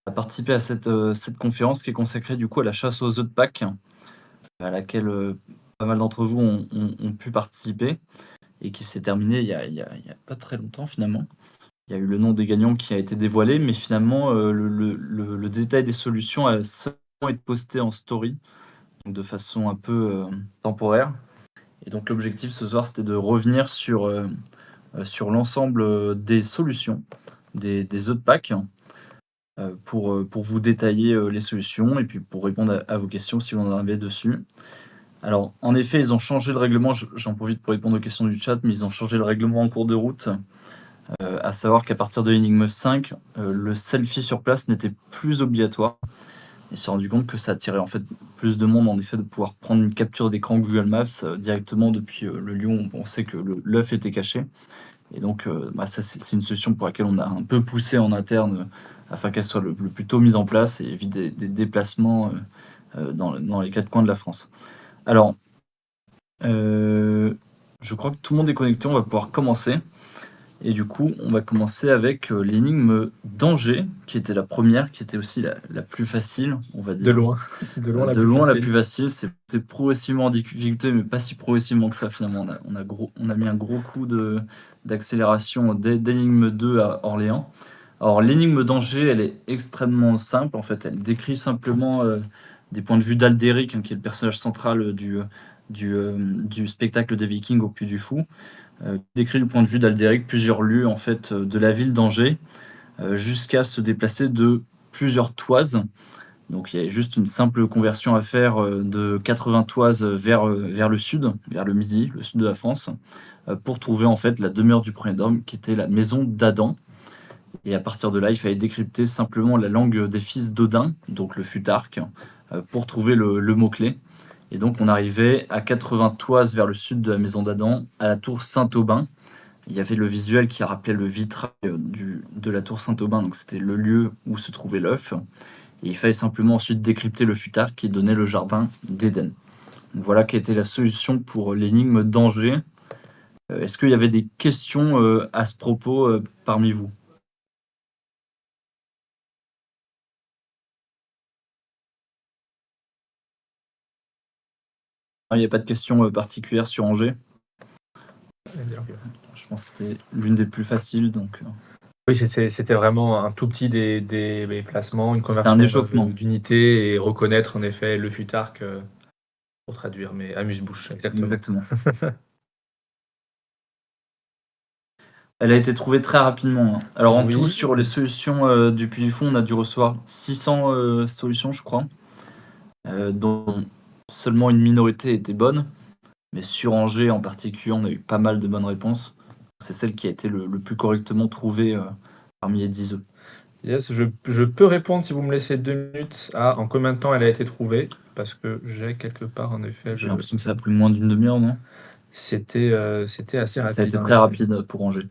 a participé à cette conférence qui est consacrée du coup à la chasse aux œufs de Pâques, à laquelle, pas mal d'entre vous ont pu participer et qui s'est terminée il y a pas très longtemps finalement. Il y a eu le nom des gagnants qui a été dévoilé, mais finalement, le détail des solutions a seulement été posté en story, donc de façon un peu, temporaire. Et donc l'objectif ce soir, c'était de revenir sur l'ensemble, des solutions, des œufs de Pâques, pour vous détailler, les solutions et puis pour répondre à vos questions si vous en avez dessus. Alors en effet, ils ont changé le règlement, j'en profite pour répondre aux questions du chat, mais ils ont changé le règlement en cours de route. À savoir qu'à partir de l'énigme 5, le selfie sur place n'était plus obligatoire. Ils se sont rendu compte que ça attirait en fait plus de monde, en effet, de pouvoir prendre une capture d'écran Google Maps directement depuis le lieu où on sait que l'œuf était caché. Et donc, ça, c'est une solution pour laquelle on a un peu poussé en interne afin qu'elle soit le plus tôt mise en place et évite des déplacements dans les quatre coins de la France. Alors, je crois que tout le monde est connecté, on va pouvoir commencer. Et du coup, on va commencer avec l'énigme d'Angers, qui était la première, qui était aussi la plus facile, on va De dire. loin, de loin la De plus loin la facile. plus facile, c'était progressivement en difficulté, mais pas si progressivement que ça finalement. On a mis un gros coup d'accélération dès l'énigme 2 à Orléans. Alors l'énigme d'Angers, elle est extrêmement simple en fait. Elle décrit simplement des points de vue d'Aldéric, qui est le personnage central du spectacle des Vikings au Puy du Fou. Décrit du point de vue d'Aldéric plusieurs lieux en fait de la ville d'Angers, jusqu'à se déplacer de plusieurs toises. Donc il y a juste une simple conversion à faire de 80 toises vers le sud, vers le midi, le sud de la France, pour trouver en fait la demeure du premier homme qui était la maison d'Adam. Et à partir de là, il fallait décrypter simplement la langue des fils d'Odin, donc le futarque, pour trouver le mot-clé. Et donc on arrivait à 80 toises vers le sud de la maison d'Adam, à la tour Saint-Aubin. Il y avait le visuel qui rappelait le vitrail de la tour Saint-Aubin, donc c'était le lieu où se trouvait l'œuf. Et il fallait simplement ensuite décrypter le futard qui donnait le jardin d'Éden. Donc voilà quelle était la solution pour l'énigme d'Angers. Est-ce qu'il y avait des questions à ce propos parmi vous? Il n'y a pas de questions particulières sur Angers. Je pense que c'était l'une des plus faciles. Donc, Oui, c'était vraiment un tout petit des placements, une c'était un conversion échauffement. d'unité et reconnaître en effet le futarque pour traduire, mais amuse-bouche, exactement. Exactement. Elle a été trouvée très rapidement, hein. Alors en tout, Oui, sur les solutions du Puy du Fond, on a dû recevoir 600 solutions, je crois, dont seulement une minorité était bonne. Mais sur Angers en particulier, on a eu pas mal de bonnes réponses. C'est celle qui a été le plus correctement trouvée parmi les 10 œufs. yes, je peux répondre si vous me laissez 2 minutes à en combien de temps elle a été trouvée, parce que j'ai quelque part en effet. J'ai l'impression que ça a pris moins d'une demi-heure, non? C'était assez rapide. Ça a été en très effet. rapide pour Angers.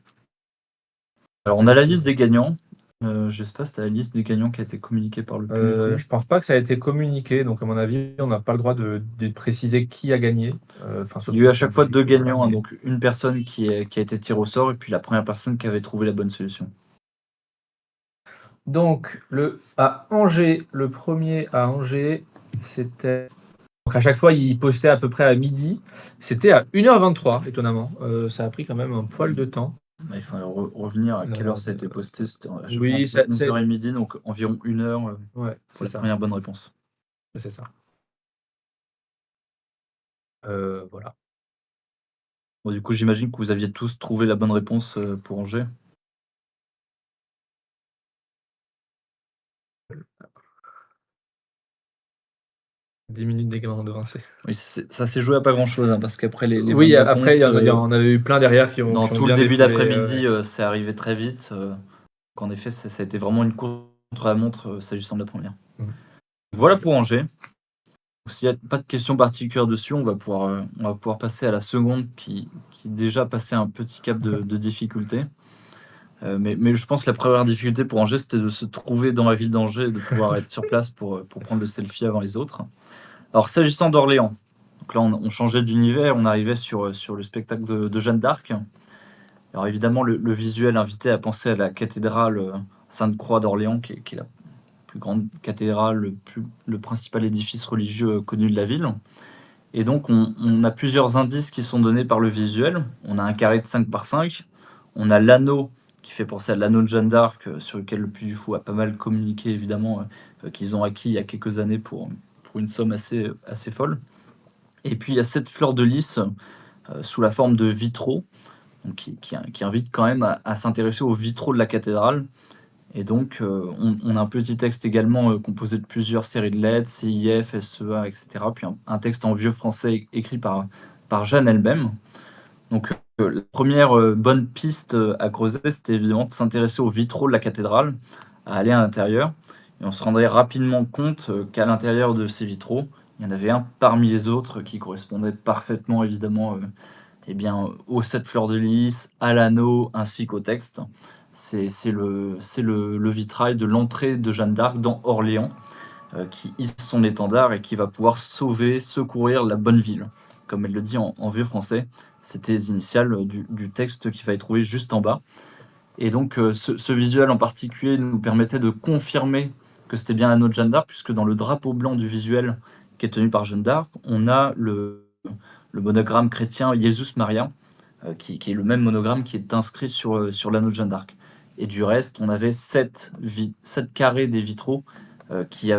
Alors on a la liste des gagnants. Je sais pas si c'est la liste des gagnants qui a été communiquée par le public. Je pense pas que ça a été communiqué, donc à mon avis, on n'a pas le droit de préciser qui a gagné. Il y a eu à chaque fois deux gagnants, hein, donc une personne qui a été tirée au sort et puis la première personne qui avait trouvé la bonne solution. Donc, à Angers, le premier à Angers, c'était. Donc, à chaque fois, il postait à peu près à midi. C'était à 1h23, étonnamment. Ça a pris quand même un poil de temps. Il faudrait revenir à quelle heure ça a été posté. C'était Oui, entre 11h et midi, donc environ 1 heure ouais, pour c'est la ça. première bonne réponse. C'est ça. Voilà. Bon, du coup, j'imagine que vous aviez tous trouvé la bonne réponse pour Angers. 10 minutes d'également devancé. Oui, ça s'est joué à pas grand-chose, hein, parce qu'après les Oui, bonnes après, réponses, on avait eu plein derrière qui dans ont tout le bien début défoulé. d'après-midi, c'est arrivé très vite. Donc en effet, ça a été vraiment une course contre la montre s'agissant de la première. Mhm. Voilà pour Angers. S'il n'y a pas de questions particulières dessus, on va pouvoir passer à la seconde qui déjà passait un petit cap de difficulté. Mais je pense que la première difficulté pour Angers, c'était de se trouver dans la ville d'Angers et de pouvoir être sur place pour prendre le selfie avant les autres. Alors, s'agissant d'Orléans, donc là, on changeait d'univers, on arrivait sur le spectacle de Jeanne d'Arc. Alors, évidemment, le visuel invitait à penser à la cathédrale Sainte-Croix d'Orléans, qui est la plus grande cathédrale, le principal édifice religieux connu de la ville. Et donc, on a plusieurs indices qui sont donnés par le visuel. On a un carré de 5 par 5. On a l'anneau qui fait penser à l'anneau de Jeanne d'Arc, sur lequel le Puy du Fou a pas mal communiqué, évidemment, qu'ils ont acquis il y a quelques années pour une somme assez folle. Et puis, il y a cette fleur de lys sous la forme de vitraux, donc qui invite quand même à s'intéresser aux vitraux de la cathédrale. Et donc, on a un petit texte également composé de plusieurs séries de lettres, CIF, SEA, etc. Puis un texte en vieux français écrit par Jeanne elle-même. Donc, la première bonne piste à creuser, c'était évidemment de s'intéresser aux vitraux de la cathédrale, à aller à l'intérieur. Et on se rendrait rapidement compte qu'à l'intérieur de ces vitraux, il y en avait un parmi les autres qui correspondait parfaitement, évidemment, aux 7 fleurs de lys, à l'anneau, ainsi qu'au texte. C'est le vitrail de l'entrée de Jeanne d'Arc dans Orléans, qui hisse son étendard et qui va pouvoir sauver, secourir la bonne ville. Comme elle le dit en vieux français, c'était les initiales du texte qu'il fallait trouver juste en bas. Et donc ce visuel en particulier nous permettait de confirmer que c'était bien l'anneau de Jeanne d'Arc, puisque dans le drapeau blanc du visuel qui est tenu par Jeanne d'Arc, on a le monogramme chrétien Jesus Maria, qui est le même monogramme qui est inscrit sur l'anneau de Jeanne d'Arc. Et du reste, on avait 7 carrés des vitraux qui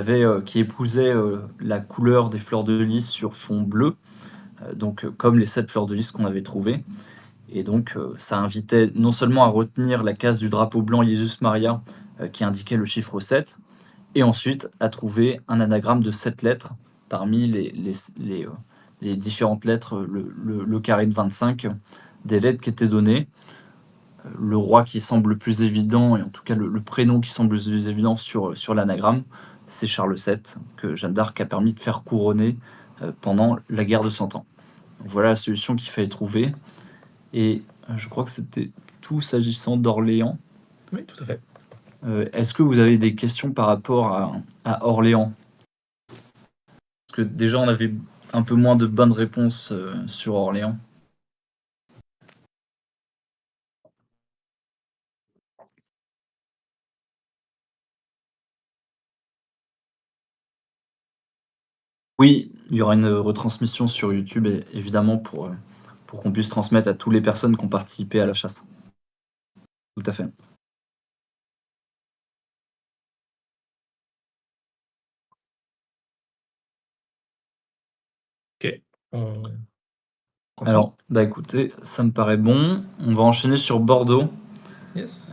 épousaient la couleur des fleurs de lys sur fond bleu, comme les 7 fleurs de lys qu'on avait trouvées. Et donc, ça invitait non seulement à retenir la case du drapeau blanc Jesus Maria qui indiquait le chiffre 7, et ensuite à trouver un anagramme de 7 lettres parmi les différentes lettres, le carré de 25, des lettres qui étaient données. Le roi qui semble le plus évident, et en tout cas le prénom qui semble le plus évident sur l'anagramme, c'est Charles VII, que Jeanne d'Arc a permis de faire couronner pendant la guerre de 100 ans. Donc voilà la solution qu'il fallait trouver. Et je crois que c'était tout s'agissant d'Orléans. Oui, tout à fait. Est-ce que vous avez des questions par rapport à Orléans? Parce que déjà, on avait un peu moins de bonnes réponses sur Orléans. Oui, il y aura une retransmission sur YouTube, évidemment, pour qu'on puisse transmettre à toutes les personnes qui ont participé à la chasse. Tout à fait. Ok. On continue. Alors, écoutez, ça me paraît bon. On va enchaîner sur Bordeaux, Yes.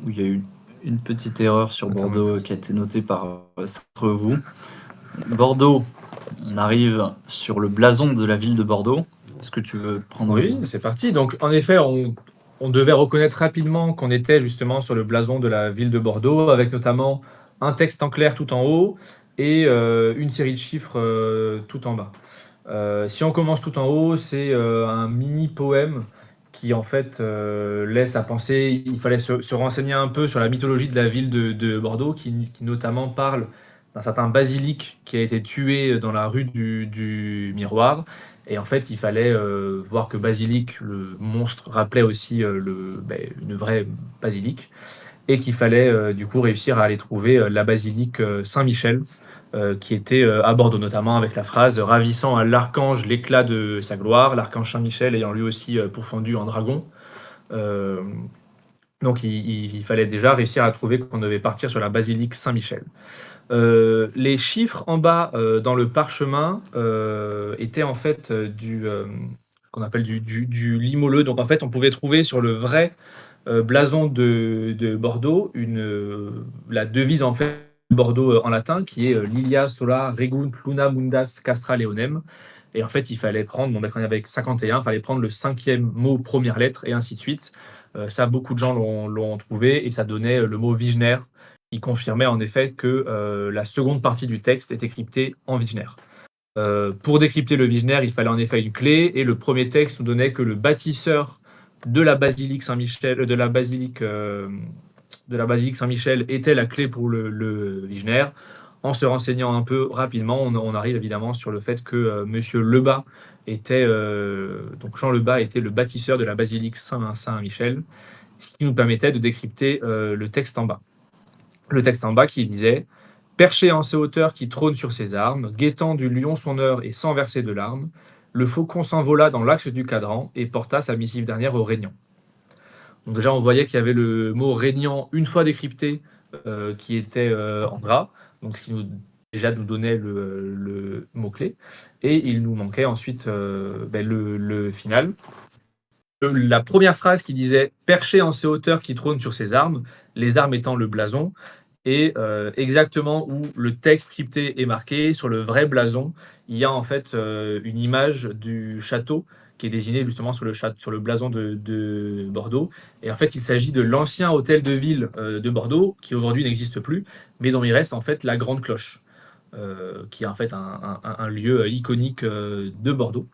où il y a eu une petite erreur sur Bordeaux qui a été notée par certains d'entre vous. Bordeaux, on arrive sur le blason de la ville de Bordeaux. Est-ce que tu veux prendre... Oui, c'est parti. Donc, en effet, on devait reconnaître rapidement qu'on était justement sur le blason de la ville de Bordeaux, avec notamment un texte en clair tout en haut et une série de chiffres tout en bas. Si on commence tout en haut, c'est un mini poème qui en fait laisse à penser. Il fallait se renseigner un peu sur la mythologie de la ville de Bordeaux, qui notamment parle d'un certain basilic qui a été tué dans la rue du Miroir. Et en fait, il fallait voir que Basilic, le monstre, rappelait aussi une vraie basilique. Et qu'il fallait du coup réussir à aller trouver la basilique Saint-Michel, qui était à Bordeaux, notamment avec la phrase ravissant à l'archange l'éclat de sa gloire, l'archange Saint-Michel ayant lui aussi pourfendu en dragon. Donc il fallait déjà réussir à trouver qu'on devait partir sur la basilique Saint-Michel. Les chiffres en bas dans le parchemin étaient en fait qu'on appelle du limoleux. Donc en fait, on pouvait trouver sur le vrai blason de Bordeaux la devise en fait de Bordeaux en latin qui est Lilia sola regunt luna mundas castra leonem. Et en fait, il fallait prendre, quand il y avait 51, il fallait prendre le 5e mot, première lettre, et ainsi de suite. Ça, beaucoup de gens l'ont trouvé, et ça donnait le mot Vigener, qui confirmait en effet que la seconde partie du texte était cryptée en Vigener. Pour décrypter le Vigener, il fallait en effet une clé, et le premier texte nous donnait que le bâtisseur de la basilique Saint-Michel, de la basilique Saint-Michel était la clé pour le Vigener. En se renseignant un peu rapidement, on arrive évidemment sur le fait que Monsieur Lebas donc Jean Lebas était le bâtisseur de la basilique Saint-Michel, ce qui nous permettait de décrypter le texte en bas. Le texte en bas qui disait Perché en ses hauteurs qui trône sur ses armes, guettant du lion son heure et sans verser de larmes, le faucon s'envola dans l'axe du cadran et porta sa missive dernière au régnant. Donc déjà, on voyait qu'il y avait le mot régnant une fois décrypté qui était en gras, donc ce qui déjà nous donnait le mot-clé. Et il nous manquait ensuite le final. La première phrase qui disait perché en ses hauteurs qui trône sur ses armes, les armes étant le blason, et exactement où le texte crypté est marqué, sur le vrai blason, il y a en fait une image du château qui est désignée justement sur le blason de Bordeaux. Et en fait, il s'agit de l'ancien hôtel de ville de Bordeaux, qui aujourd'hui n'existe plus, mais dont il reste en fait la Grande Cloche, qui est en fait un lieu iconique de Bordeaux.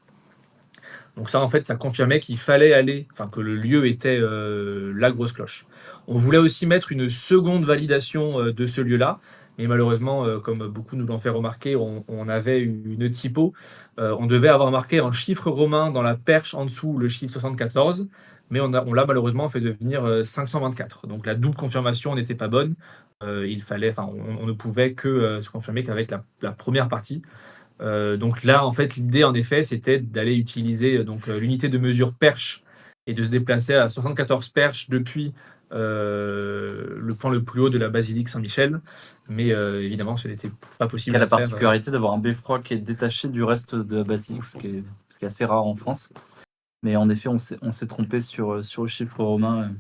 Donc ça, en fait, ça confirmait qu'il fallait aller, enfin que le lieu était la Grosse Cloche. On voulait aussi mettre une seconde validation de ce lieu-là, mais malheureusement, comme beaucoup nous l'ont fait remarquer, on avait une typo. On devait avoir marqué en chiffre romain dans la perche en dessous le chiffre 74, mais on l'a malheureusement fait devenir 524. Donc la double confirmation n'était pas bonne. Il fallait, enfin, on ne pouvait que se confirmer qu'avec la première partie. Donc là, en fait, l'idée, en effet, c'était d'aller utiliser l'unité de mesure perche et de se déplacer à 74 perches depuis le point le plus haut de la basilique Saint-Michel. Mais évidemment, ce n'était pas possible Il y a à la faire. particularité d'avoir un beffroi qui est détaché du reste de la basilique, ce qui est assez rare en France. Mais en effet, on s'est trompé sur le chiffre romain.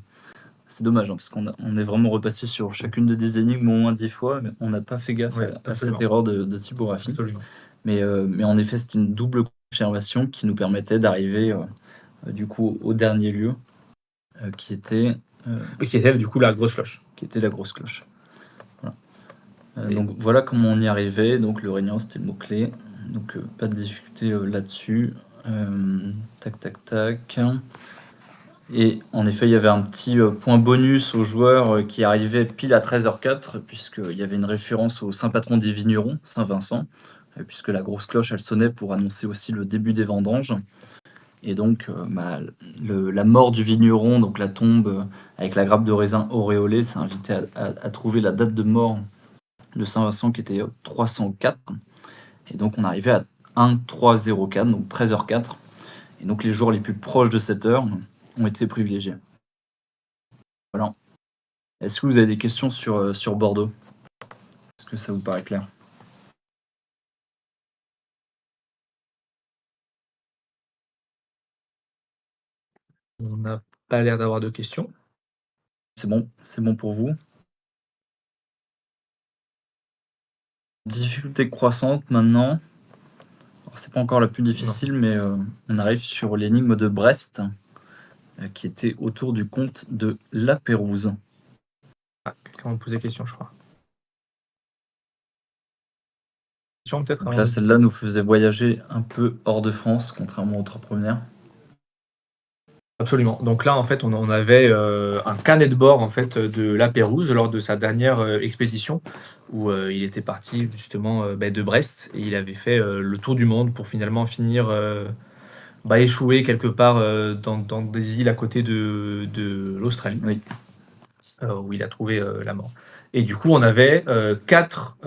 C'est dommage, hein, parce on est vraiment repassé sur chacune des énigmes au moins 10 fois, mais on n'a pas fait gaffe Ouais, à cette absolument. erreur de typographie. Absolument. Mais en effet, c'était une double confirmation qui nous permettait d'arriver du coup au dernier lieu, qui était Et qui était du coup la Grosse Cloche. la Grosse Cloche. Voilà. Et- Donc voilà comment on y arrivait. Donc le régnant, c'était le mot-clé. Donc pas de difficulté là-dessus. Tac, tac, tac. Et en effet, il y avait un petit point bonus aux joueurs qui arrivaient pile à 13h04, puisqu'il y avait une référence au saint patron des vignerons, Saint Vincent, puisque la grosse cloche, elle sonnait pour annoncer aussi le début des vendanges. Et donc, la mort du vigneron, donc la tombe avec la grappe de raisin auréolée, ça invitait à trouver la date de mort de Saint Vincent qui était 304. Et donc, on arrivait à 1304, donc 13h04. Et donc, les jours les plus proches de cette heure ont été privilégiés. Voilà. Est-ce que vous avez des questions sur Bordeaux? Est-ce que ça vous paraît clair? On n'a pas l'air d'avoir de questions. C'est bon pour vous? Difficulté croissante maintenant. Alors, c'est pas encore la plus difficile, mais on arrive sur l'énigme de Brest, qui était autour du comte de La Pérouse. Ah, quelqu'un me posait des questions, je crois. Question peut-être Donc avant là, de- celle-là nous faisait voyager un peu hors de France, contrairement aux 3 premières. Absolument. Donc là, en fait, on avait un carnet de bord en fait de La Pérouse lors de sa dernière expédition où il était parti justement de Brest et il avait fait le tour du monde pour finalement finir échouer quelque part dans des îles à côté de l'Australie, Oui. où il a trouvé la mort. Et du coup, on avait 4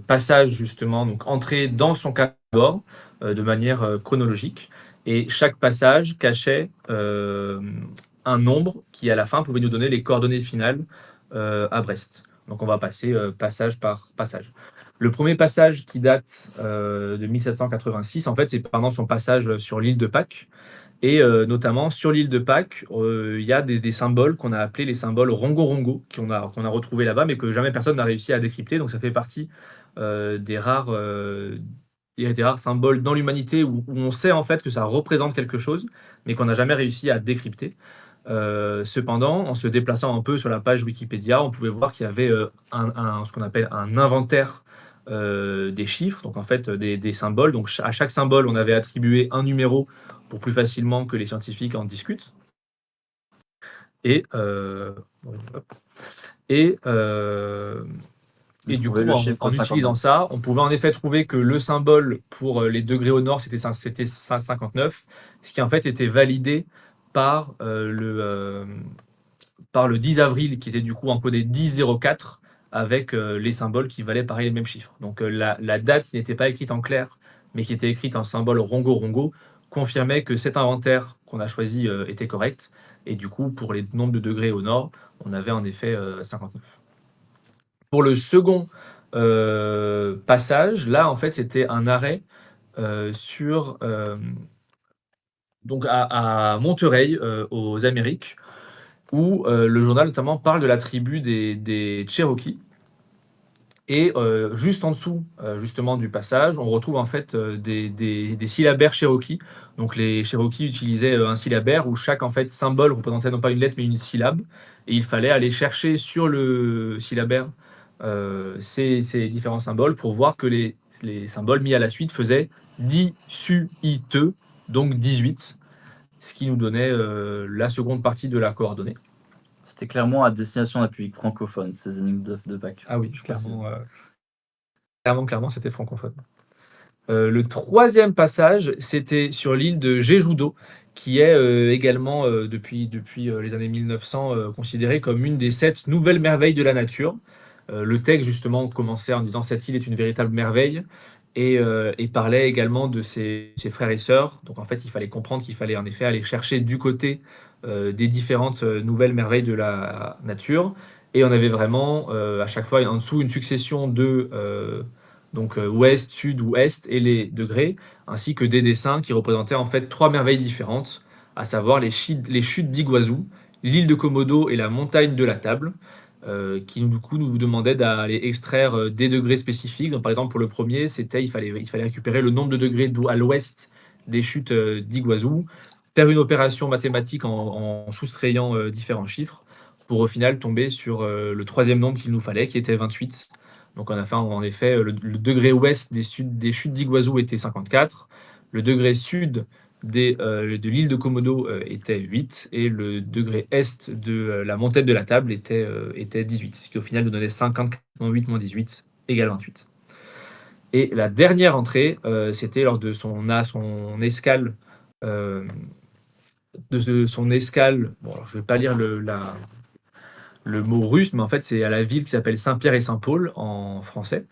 passages justement, donc entrés dans son carnet de bord de manière chronologique. Et chaque passage cachait un nombre qui, à la fin, pouvait nous donner les coordonnées finales à Brest. Donc, on va passer passage par passage. Le premier passage qui date de 1786, en fait, c'est pendant son passage sur l'île de Pâques. Et notamment, sur l'île de Pâques, il y a des symboles qu'on a appelés les symboles rongo-rongo, qu'on a retrouvés là-bas, mais que jamais personne n'a réussi à décrypter. Donc, ça fait partie des rares symboles dans l'humanité où on sait en fait que ça représente quelque chose, mais qu'on n'a jamais réussi à décrypter. Cependant, en se déplaçant un peu sur la page Wikipédia, on pouvait voir qu'il y avait ce qu'on appelle un inventaire des chiffres, donc en fait des symboles. Donc à chaque symbole, on avait attribué un numéro pour plus facilement que les scientifiques en discutent. Et, et, et du coup, le chiffre en utilisant 59. ça, on pouvait en effet trouver que le symbole pour les degrés au nord, c'était 59, ce qui en fait était validé par le 10 avril, qui était du coup encodé 1004, avec les symboles qui valaient pareil les mêmes chiffres. Donc la date qui n'était pas écrite en clair, mais qui était écrite en symbole rongo-rongo, confirmait que cet inventaire qu'on a choisi était correct. Et du coup, pour les nombres de degrés au nord, on avait en effet 59. Pour le second passage, là, en fait, c'était un arrêt sur donc à Monterey, aux Amériques, où le journal notamment parle de la tribu des Cherokees. Et juste en dessous, justement du passage, on retrouve en fait des syllabaires Cherokee. Donc les Cherokees utilisaient un syllabaire où chaque en fait symbole représentait non pas une lettre mais une syllabe. Et il fallait aller chercher sur le syllabaire ces différents symboles pour voir que les symboles mis à la suite faisaient 10, su, i, te, donc 18, ce qui nous donnait la seconde partie de la coordonnée. C'était clairement à destination de la public francophone, ces énigmes de Pâques. Ah oui, Je précise. clairement, c'était francophone. Le troisième passage, c'était sur l'île de Jeju-do, qui est également, depuis les années 1900, considérée comme une des 7 nouvelles merveilles de la nature. Le texte, justement, commençait en disant « Cette île est une véritable merveille » et parlait également de ses frères et sœurs. Donc, en fait, il fallait comprendre qu'il fallait en effet aller chercher du côté des différentes nouvelles merveilles de la nature. Et on avait vraiment, à chaque fois, en dessous, une succession de donc ouest, sud ou est, et les degrés, ainsi que des dessins qui représentaient en fait 3 merveilles différentes, à savoir les chutes d'Iguazu, l'île de Komodo et la montagne de la Table, qui du coup nous demandaient d'aller extraire des degrés spécifiques. Donc, par exemple, pour le premier, il fallait récupérer le nombre de degrés à l'ouest des chutes d'Iguazu, faire une opération mathématique en soustrayant différents chiffres, pour au final tomber sur le troisième nombre qu'il nous fallait, qui était 28. Donc on a fait en effet le degré ouest des chutes d'Iguazu était 54, le degré sud de l'île de Komodo était 8 et le degré est de la montagne de la Table était 18, ce qui au final nous donnait 50 moins 8 moins 18 égale 28. Et la dernière entrée, c'était lors de son escale, son escale. Bon, alors je vais pas lire le mot russe, mais en fait c'est à la ville qui s'appelle Saint-Pierre et Saint-Paul en français.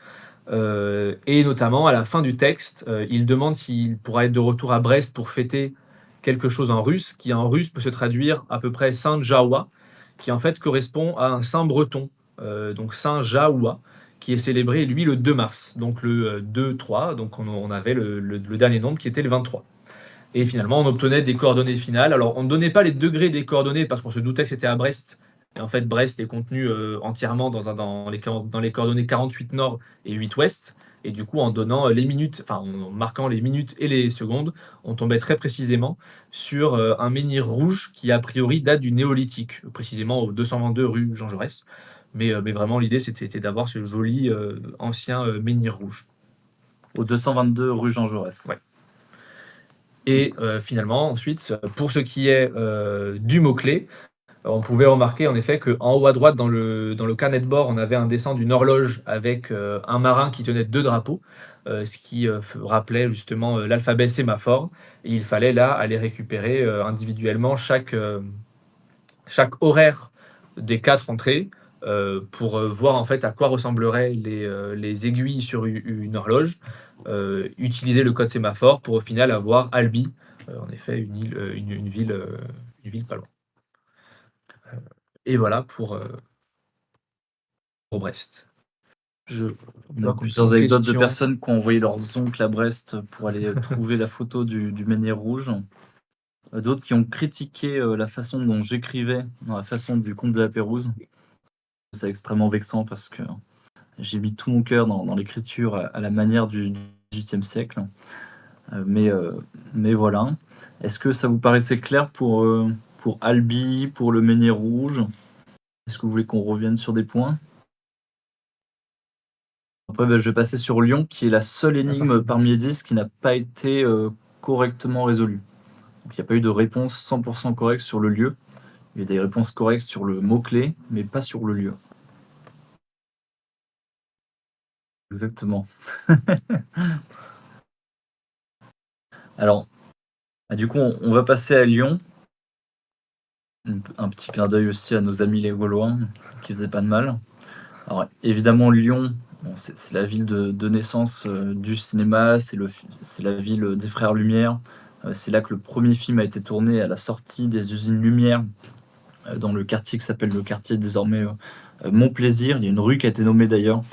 Et notamment à la fin du texte, il demande s'il pourra être de retour à Brest pour fêter quelque chose en russe, qui en russe peut se traduire à peu près Saint Jawa, qui en fait correspond à un saint breton, donc Saint Jawa, qui est célébré lui le 2 mars, donc le 2-3, donc on avait le dernier nombre qui était le 23. Et finalement, on obtenait des coordonnées finales. Alors, on ne donnait pas les degrés des coordonnées parce qu'on se doutait que c'était à Brest. Et en fait, Brest est contenu entièrement dans les coordonnées 48 nord et 8 ouest. Et du coup, en donnant les minutes, enfin, en marquant les minutes et les secondes, on tombait très précisément sur un menhir rouge qui, a priori, date du néolithique, précisément au 222 rue Jean Jaurès. Mais vraiment, l'idée, c'était d'avoir ce joli ancien menhir rouge. Au 222 rue Jean Jaurès. Ouais. Et finalement, ensuite, pour ce qui est du mot-clé, on pouvait remarquer en effet qu'en haut à droite, dans le carnet de bord, on avait un dessin d'une horloge avec un marin qui tenait 2 drapeaux, ce qui rappelait justement l'alphabet sémaphore. Et il fallait là aller récupérer individuellement chaque horaire des 4 entrées pour voir en fait à quoi ressembleraient les aiguilles sur une horloge. Utiliser le code sémaphore pour au final avoir Albi, en effet une ville pas loin. Et voilà pour Brest. On a plusieurs anecdotes de personnes qui ont envoyé leurs oncles à Brest pour aller trouver la photo du menhir rouge. D'autres qui ont critiqué la façon dont j'écrivais dans la façon du conte de la Pérouse. C'est extrêmement vexant parce que j'ai mis tout mon cœur dans l'écriture à la manière du XVIIIe siècle. Mais voilà. Est-ce que ça vous paraissait clair pour Albi, pour le menhir rouge? Est-ce que vous voulez qu'on revienne sur des points? Après, je vais passer sur Lyon, qui est la seule énigme parmi les 10 qui n'a pas été correctement résolue. Donc, il n'y a pas eu de réponse 100% correcte sur le lieu. Il y a des réponses correctes sur le mot-clé, mais pas sur le lieu. Exactement. Alors, du coup, on va passer à Lyon. Un petit clin d'œil aussi à nos amis les Gaulois, qui faisaient pas de mal. Alors évidemment Lyon, bon, c'est la ville de naissance, du cinéma, c'est la ville, des frères Lumière. C'est là que le premier film a été tourné à la sortie des usines Lumière, dans le quartier qui s'appelle le quartier désormais, Montplaisir. Il y a une rue qui a été nommée d'ailleurs,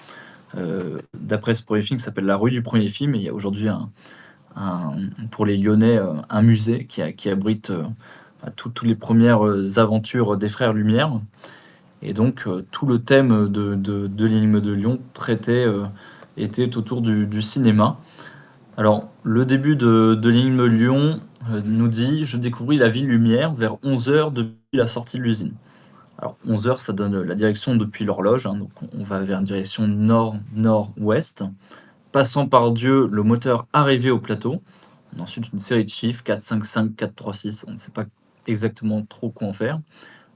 d'après ce premier film qui s'appelle la rue du premier film et il y a aujourd'hui pour les Lyonnais, un musée qui abrite, toutes les premières, aventures des frères Lumière. Et donc, tout le thème de l'énigme de Lyon était autour du cinéma. Alors, le début de l'énigme Lyon nous dit: Je découvris la ville lumière vers 11 heures depuis la sortie de l'usine. Alors, 11 heures, ça donne la direction depuis l'horloge, hein, donc on va vers une direction nord-nord-ouest. Passant par Dieu, le moteur arrivé au plateau. On a ensuite une série de chiffres 4, 5, 5, 4, 3, 6. On ne sait pas exactement trop quoi en faire.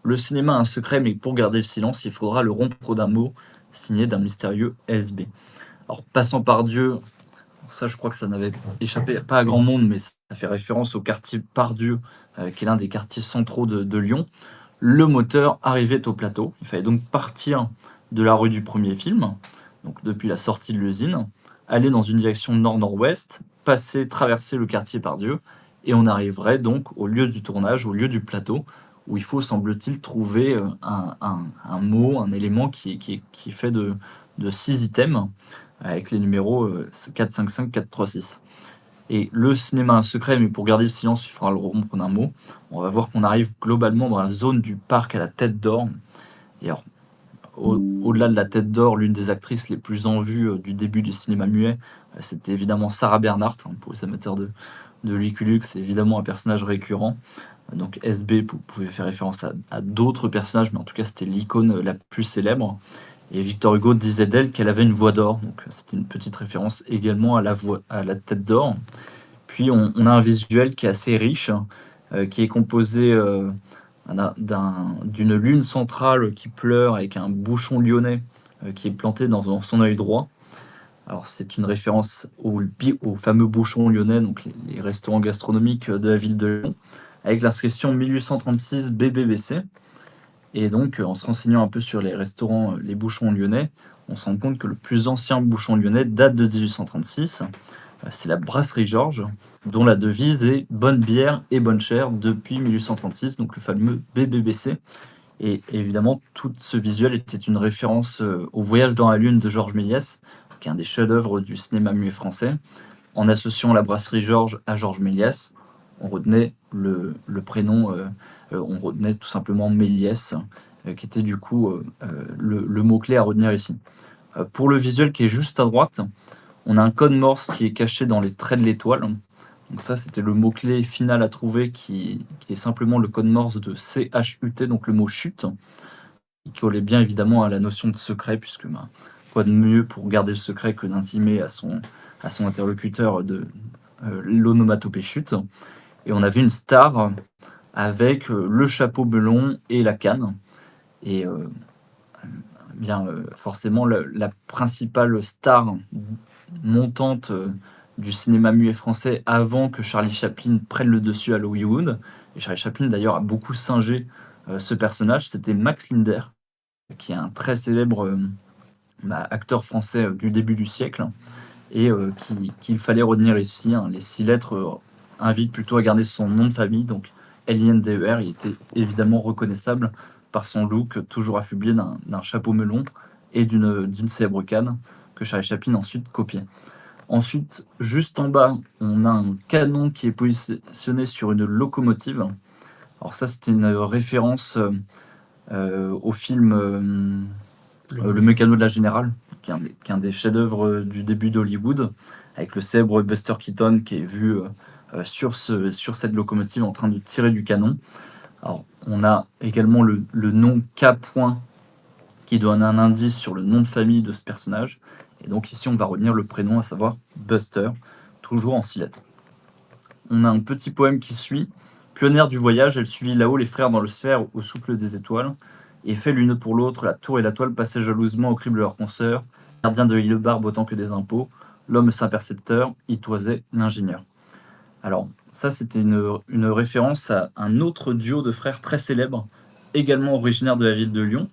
Le cinéma a un secret, mais pour garder le silence, il faudra le rompre d'un mot signé d'un mystérieux SB. Alors, passant par Dieu, ça, je crois que ça n'avait échappé pas à grand monde, mais ça fait référence au quartier Pardieu, qui est l'un des quartiers centraux de Lyon. Le moteur arrivait au plateau. Il fallait donc partir de la rue du premier film, donc depuis la sortie de l'usine, aller dans une direction nord-nord-ouest, passer, traverser le quartier Pardieu, et on arriverait donc au lieu du tournage, au lieu du plateau, où il faut, semble-t-il, trouver un mot, un élément qui est fait de 6 items, avec les numéros 4, 5, 5, 4, 3, 6. Et le cinéma a un secret, mais pour garder le silence, il faudra le rompre d'un mot. On va voir qu'on arrive globalement dans la zone du parc à la Tête d'Or. Et alors, au-delà de la Tête d'Or, l'une des actrices les plus en vue du début du cinéma muet, c'était évidemment Sarah Bernhardt. Hein, pour les amateurs de Lucky Luke, c'est évidemment un personnage récurrent. Donc SB pouvait faire référence à d'autres personnages, mais en tout cas c'était l'icône la plus célèbre. Et Victor Hugo disait d'elle qu'elle avait une voix d'or, donc c'était une petite référence également à la Tête d'Or. Puis on a un visuel qui est assez riche, qui est composé d'une lune centrale qui pleure avec un bouchon lyonnais qui est planté dans son œil droit. Alors c'est une référence au fameux bouchon lyonnais, donc les restaurants gastronomiques de la ville de Lyon, avec l'inscription 1836 BBBC. Et donc, en se renseignant un peu sur les restaurants, les bouchons lyonnais, on se rend compte que le plus ancien bouchon lyonnais date de 1836. C'est la brasserie Georges, dont la devise est bonne bière et bonne chère depuis 1836, donc le fameux BBBC. Et évidemment, tout ce visuel était une référence au Voyage dans la Lune de Georges Méliès, qui est un des chefs-d'œuvre du cinéma muet français. En associant la brasserie Georges à Georges Méliès, on retenait le prénom, on retenait tout simplement Méliès, qui était du coup le mot-clé à retenir ici. Pour le visuel qui est juste à droite, on a un code Morse qui est caché dans les traits de l'étoile. Donc ça, c'était le mot-clé final à trouver qui est simplement le code Morse de CHUT, donc le mot chute, qui collait bien évidemment à la notion de secret, puisque quoi de mieux pour garder le secret que d'intimer à son interlocuteur de l'onomatopée chute. Et on avait une star avec le chapeau melon et la canne. Et forcément, la principale star montante du cinéma muet français avant que Charlie Chaplin prenne le dessus à Hollywood, et Charlie Chaplin d'ailleurs a beaucoup singé ce personnage, c'était Max Linder, qui est un très célèbre acteur français du début du siècle, et qu'il fallait retenir ici. Hein, les 6 lettres invitent plutôt à garder son nom de famille, donc Linder. Il était évidemment reconnaissable par son look toujours affublé d'un chapeau melon et d'une célèbre canne que Charlie Chaplin ensuite copiait. Ensuite, juste en bas, on a un canon qui est positionné sur une locomotive. Alors ça, c'était une référence au film Le Mécano de la Générale, qui est un des chefs-d'œuvre du début d'Hollywood, avec le célèbre Buster Keaton qui est vu sur cette locomotive en train de tirer du canon. Alors, on a également le nom K. qui donne un indice sur le nom de famille de ce personnage. Et donc ici, on va retenir le prénom, à savoir Buster, toujours en 6 lettres. On a un petit poème qui suit. Pionnière du voyage, elle suivit là-haut les frères dans le sphère au souffle des étoiles, et fait l'une pour l'autre, la tour et la toile passaient jalousement au crible de leurs consoeurs, gardien de l'île barbe autant que des impôts, l'homme saint percepteur, y toisait l'ingénieur. Alors, ça, c'était une référence à un autre duo de frères très célèbre, également originaire de la ville de Lyon,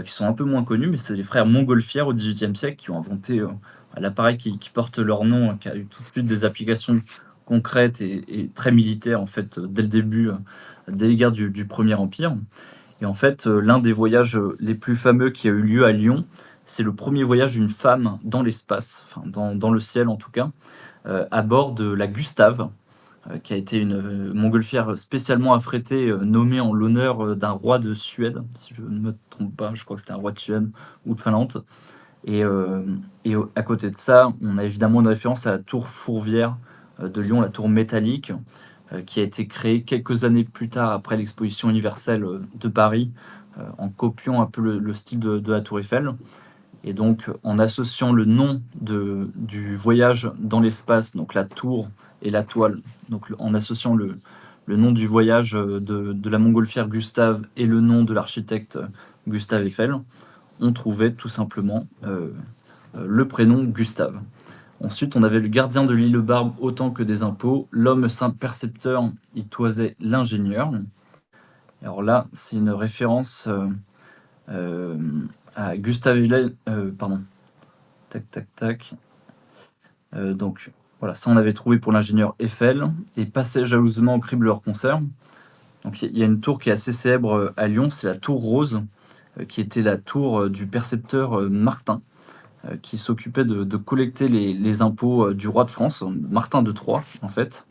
qui sont un peu moins connus, mais c'est les frères Montgolfière au XVIIIe siècle qui ont inventé l'appareil qui porte leur nom, qui a eu tout de suite des applications concrètes et très militaires en fait dès le début, dès les guerres du Premier Empire. Et en fait, l'un des voyages les plus fameux qui a eu lieu à Lyon, c'est le premier voyage d'une femme dans l'espace, enfin dans le ciel en tout cas, à bord de la Gustave, qui a été une montgolfière spécialement affrétée, nommée en l'honneur d'un roi de Suède, si je ne me trompe pas, je crois que c'était un roi de Suède ou de Finlande. Et, à côté de ça, on a évidemment une référence à la tour Fourvière de Lyon, la tour métallique, qui a été créée quelques années plus tard après l'exposition universelle de Paris, en copiant un peu le style de la tour Eiffel. Et donc, en associant le nom du voyage dans l'espace, donc la tour et la toile, donc en associant le nom du voyage de la montgolfière Gustave et le nom de l'architecte Gustave Eiffel, on trouvait tout simplement le prénom Gustave. Ensuite, on avait le gardien de l'île Barbe autant que des impôts, l'homme saint percepteur, il toisait l'ingénieur. Alors là, c'est une référence euh, à Gustave Eiffel, pardon, tac, tac, tac. Donc voilà, ça on avait trouvé pour l'ingénieur Eiffel et passait jalousement au crible leur concert. Donc il y a une tour qui est assez célèbre à Lyon, c'est la tour Rose, qui était la tour du percepteur Martin, qui s'occupait de collecter les impôts du roi de France, Martin de Troyes en fait.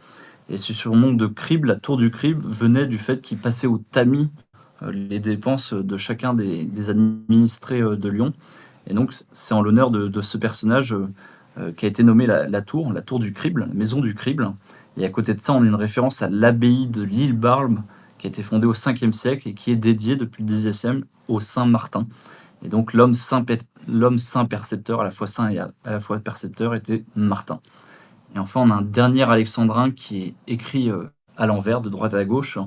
Et ce surnom de crible, la tour du crible, venait du fait qu'il passait au tamis les dépenses de chacun des administrés de Lyon. Et donc c'est en l'honneur de ce personnage qui a été nommée la tour du crible, la maison du crible. Et à côté de ça, on a une référence à l'abbaye de l'île Barbe, qui a été fondée au 5e siècle et qui est dédiée depuis le 10e au Saint Martin. Et donc l'homme saint percepteur, à la fois saint et à la fois percepteur, était Martin. Et enfin, on a un dernier alexandrin qui est écrit à l'envers, de droite à gauche.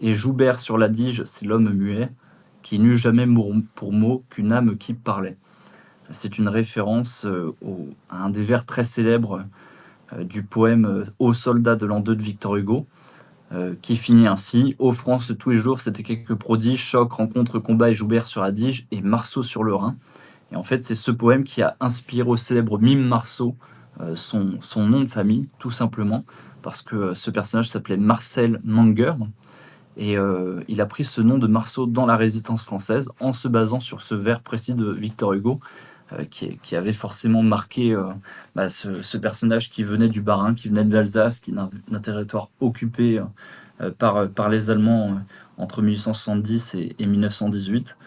Et Joubert sur la Dige, c'est l'homme muet, qui n'eut jamais pour mot qu'une âme qui parlait. C'est une référence à un des vers très célèbres du poème Aux soldats de l'an 2 de Victor Hugo, qui finit ainsi: Ô France, tous les jours, c'était quelques prodiges, choc, rencontre, combat et Joubert sur la Dige et Marceau sur le Rhin. Et en fait, c'est ce poème qui a inspiré au célèbre mime Marceau son nom de famille, tout simplement, parce que ce personnage s'appelait Marcel Manger. Et il a pris ce nom de Marceau dans la résistance française en se basant sur ce vers précis de Victor Hugo, qui avait forcément marqué ce personnage qui venait du Bas-Rhin, qui venait de l'Alsace, qui est d'un territoire occupé par les Allemands entre 1870 et 1918.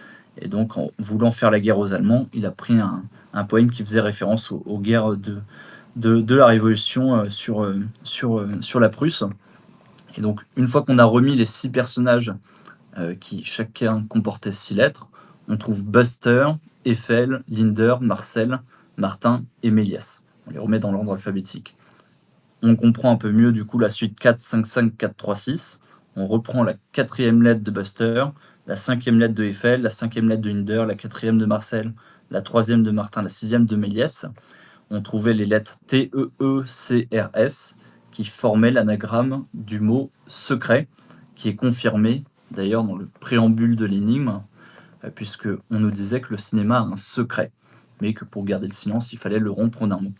Et donc, en voulant faire la guerre aux Allemands, il a pris un poème qui faisait référence aux guerres de la Révolution sur la Prusse. Et donc, une fois qu'on a remis les 6 personnages qui chacun comportait 6 lettres, on trouve Buster, Eiffel, Linder, Marcel, Martin et Méliès. On les remet dans l'ordre alphabétique. On comprend un peu mieux du coup la suite 4, 5, 5, 4, 3, 6. On reprend la 4e lettre de Buster, la 5e lettre de Eiffel, la 5e lettre de Linder, la 4e de Marcel, la 3e de Martin, la 6e de Méliès. On trouvait les lettres T, E, E, C, R, S qui formaient l'anagramme du mot secret, qui est confirmé d'ailleurs dans le préambule de l'énigme, puisque on nous disait que le cinéma a un secret, mais que pour garder le silence, il fallait le rompre d'un mot.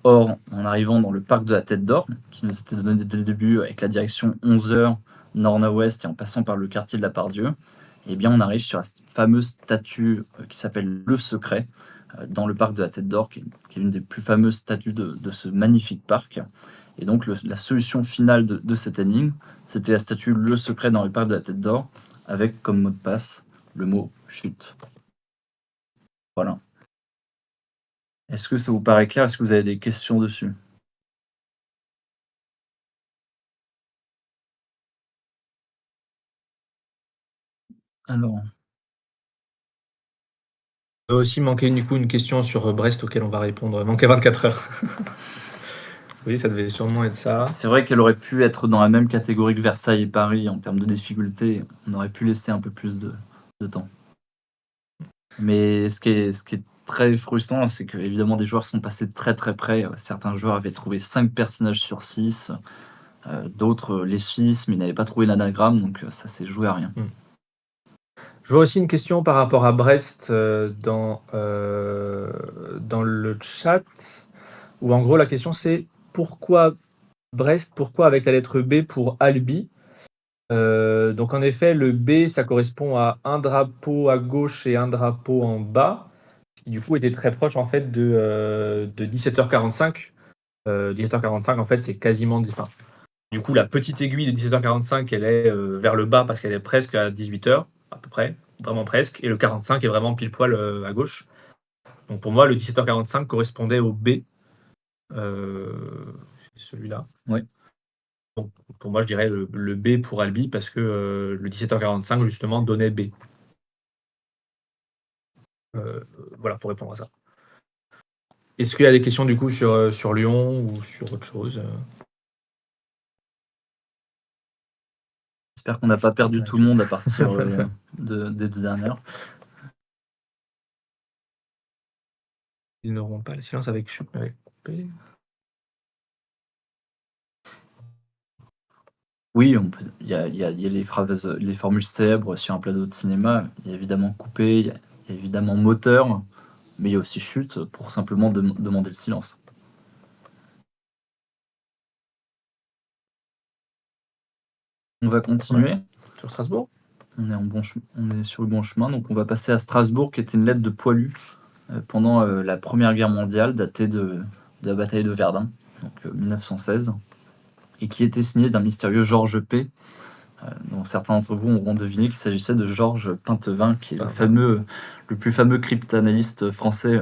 Or, en arrivant dans le parc de la Tête d'Or, qui nous était donné dès le début avec la direction 11h nord-nord-ouest et en passant par le quartier de la Part-Dieu, eh bien, on arrive sur la fameuse statue qui s'appelle Le Secret, dans le parc de la Tête d'Or, qui est une des plus fameuses statues de ce magnifique parc. Et donc, la solution finale de cette énigme, c'était la statue Le Secret dans le parc de la Tête d'Or, avec comme mot de passe le mot chute. Voilà. Est-ce que ça vous paraît clair? Est-ce que vous avez des questions dessus? Alors, Il va aussi manquer du coup une question sur Brest auquel on va répondre. Manquait 24 heures. Oui, ça devait sûrement être ça. c'est vrai qu'elle aurait pu être dans la même catégorie que Versailles et Paris en termes de difficulté. On aurait pu laisser un peu plus de temps. Mais ce qui est très frustrant, c'est que évidemment des joueurs sont passés très très près. Certains joueurs avaient trouvé 5 personnages sur 6, d'autres les 6, mais n'avaient pas trouvé l'anagramme, donc ça s'est joué à rien. Je vois aussi une question par rapport à Brest dans le chat, où en gros la question c'est pourquoi Brest, pourquoi avec la lettre B pour Albi? Donc en effet, le B, ça correspond à un drapeau à gauche et un drapeau en bas, qui du coup était très proche en fait de 17h45. 17h45 en fait, c'est quasiment, enfin, du coup la petite aiguille de 17h45, elle est vers le bas parce qu'elle est presque à 18h à peu près, vraiment presque, et le 45 est vraiment pile poil à gauche. Donc pour moi, le 17h45 correspondait au B, euh, celui-là. Oui. Donc, pour moi, je dirais le B pour Albi parce que le 17h45 justement donnait B. Voilà pour répondre à ça. Est-ce qu'il y a des questions du coup sur Lyon ou sur autre chose? J'espère qu'on n'a pas perdu tout le monde à partir des deux dernières. Ils n'auront pas le silence avec chute mais avec coupé. Oui, il y a, les phrases, les formules célèbres sur un plateau de cinéma. Il y a évidemment coupé, il y a évidemment moteur, mais il y a aussi chute pour simplement demander le silence. On va continuer. Sur Strasbourg? On est sur le bon chemin, donc on va passer à Strasbourg, qui était une lettre de Poilu pendant la Première Guerre mondiale, datée de la bataille de Verdun, donc 1916, et qui était signée d'un mystérieux Georges P., dont certains d'entre vous auront deviné qu'il s'agissait de Georges Pintevin, qui est le plus fameux cryptanalyste français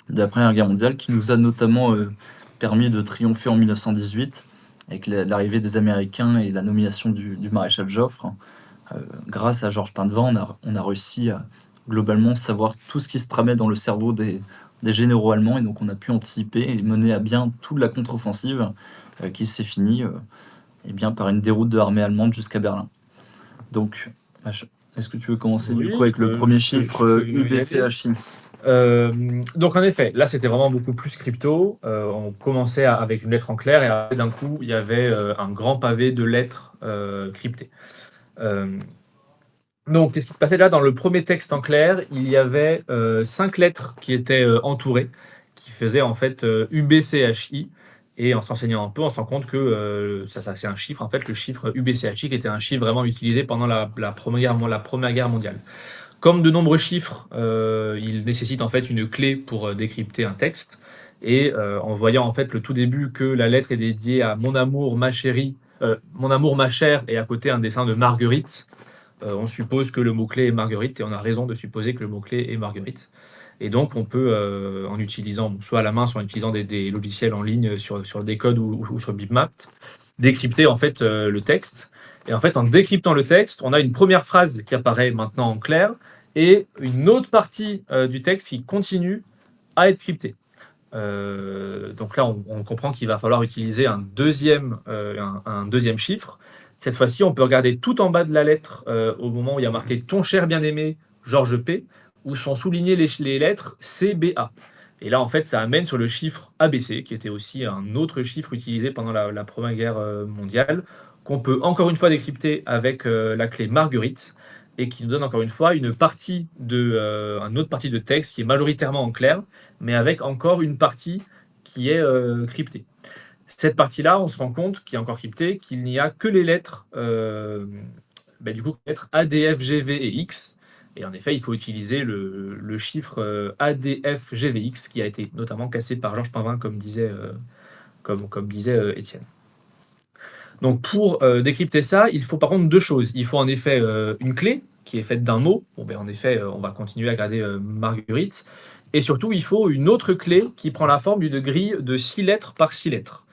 de la Première Guerre mondiale, qui nous a notamment permis de triompher en 1918, avec l'arrivée des Américains et la nomination du maréchal Joffre. Grâce à Georges Pintevin, on a réussi à globalement savoir tout ce qui se tramait dans le cerveau des généraux allemands, et donc on a pu anticiper et mener à bien toute la contre-offensive qui s'est finie eh bien, par une déroute de l'armée allemande jusqu'à Berlin. Donc, est-ce que tu veux commencer du coup avec le premier chiffre UBCHI? Donc en effet, là c'était vraiment beaucoup plus crypto. On commençait avec une lettre en clair et après, d'un coup il y avait un grand pavé de lettres cryptées. Donc qu'est-ce qui se passait là dans le premier texte en clair? Il y avait 5 lettres qui étaient entourées, qui faisaient en fait UBCHI. Et en s'enseignant un peu, on se rend compte que ça c'est un chiffre, en fait, le chiffre UBCHI, qui était un chiffre vraiment utilisé pendant la Première Guerre mondiale. Comme de nombreux chiffres, il nécessite en fait une clé pour décrypter un texte. Et en voyant en fait le tout début que la lettre est dédiée à mon amour, ma chérie, mon amour, ma chère, et à côté un dessin de Marguerite, on suppose que le mot-clé est Marguerite, et on a raison de supposer que le mot-clé est Marguerite. Et donc on peut, en utilisant soit à la main, soit en utilisant des logiciels en ligne sur Decode ou sur Bitmap, décrypter en fait le texte. Et en fait, en décryptant le texte, on a une première phrase qui apparaît maintenant en clair et une autre partie du texte qui continue à être cryptée. Donc là, on comprend qu'il va falloir utiliser un deuxième chiffre. Cette fois-ci, on peut regarder tout en bas de la lettre au moment où il y a marqué ton cher bien-aimé Georges P, où sont soulignées les lettres CBA. Et là, en fait, ça amène sur le chiffre ABC, qui était aussi un autre chiffre utilisé pendant la Première Guerre mondiale, qu'on peut encore une fois décrypter avec la clé Marguerite, et qui nous donne encore une fois une autre partie de texte qui est majoritairement en clair, mais avec encore une partie qui est cryptée. Cette partie-là, on se rend compte, qui est encore cryptée, qu'il n'y a que les lettres, du coup, les lettres A, D, F, G, V et X. Et en effet, il faut utiliser le chiffre ADFGVX qui a été notamment cassé par Georges Pintevin, comme disait Étienne. Donc pour décrypter ça, il faut par contre deux choses. Il faut en effet une clé qui est faite d'un mot. Bon, en effet, on va continuer à garder Marguerite. Et surtout, il faut une autre clé qui prend la forme d'une grille de 6 lettres par 6 lettres,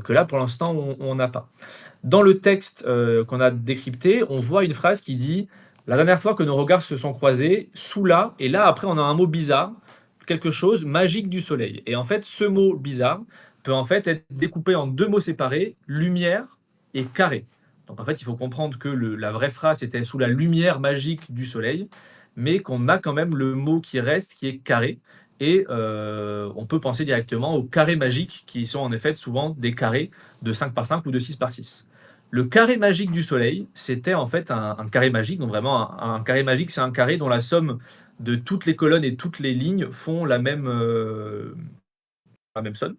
que là, pour l'instant, on n'a pas. Dans le texte qu'on a décrypté, on voit une phrase qui dit « La dernière fois que nos regards se sont croisés, sous là », et là, après, on a un mot bizarre, quelque chose, magique du soleil. Et en fait, ce mot bizarre peut en fait être découpé en deux mots séparés, lumière et carré. Donc en fait, il faut comprendre que la vraie phrase était sous la lumière magique du soleil, mais qu'on a quand même le mot qui reste, qui est carré. Et on peut penser directement aux carrés magiques, qui sont en effet souvent des carrés de 5 par 5 ou de 6 par 6. Le carré magique du soleil, c'était en fait un carré magique, donc vraiment un carré magique, c'est un carré dont la somme de toutes les colonnes et toutes les lignes font la même somme.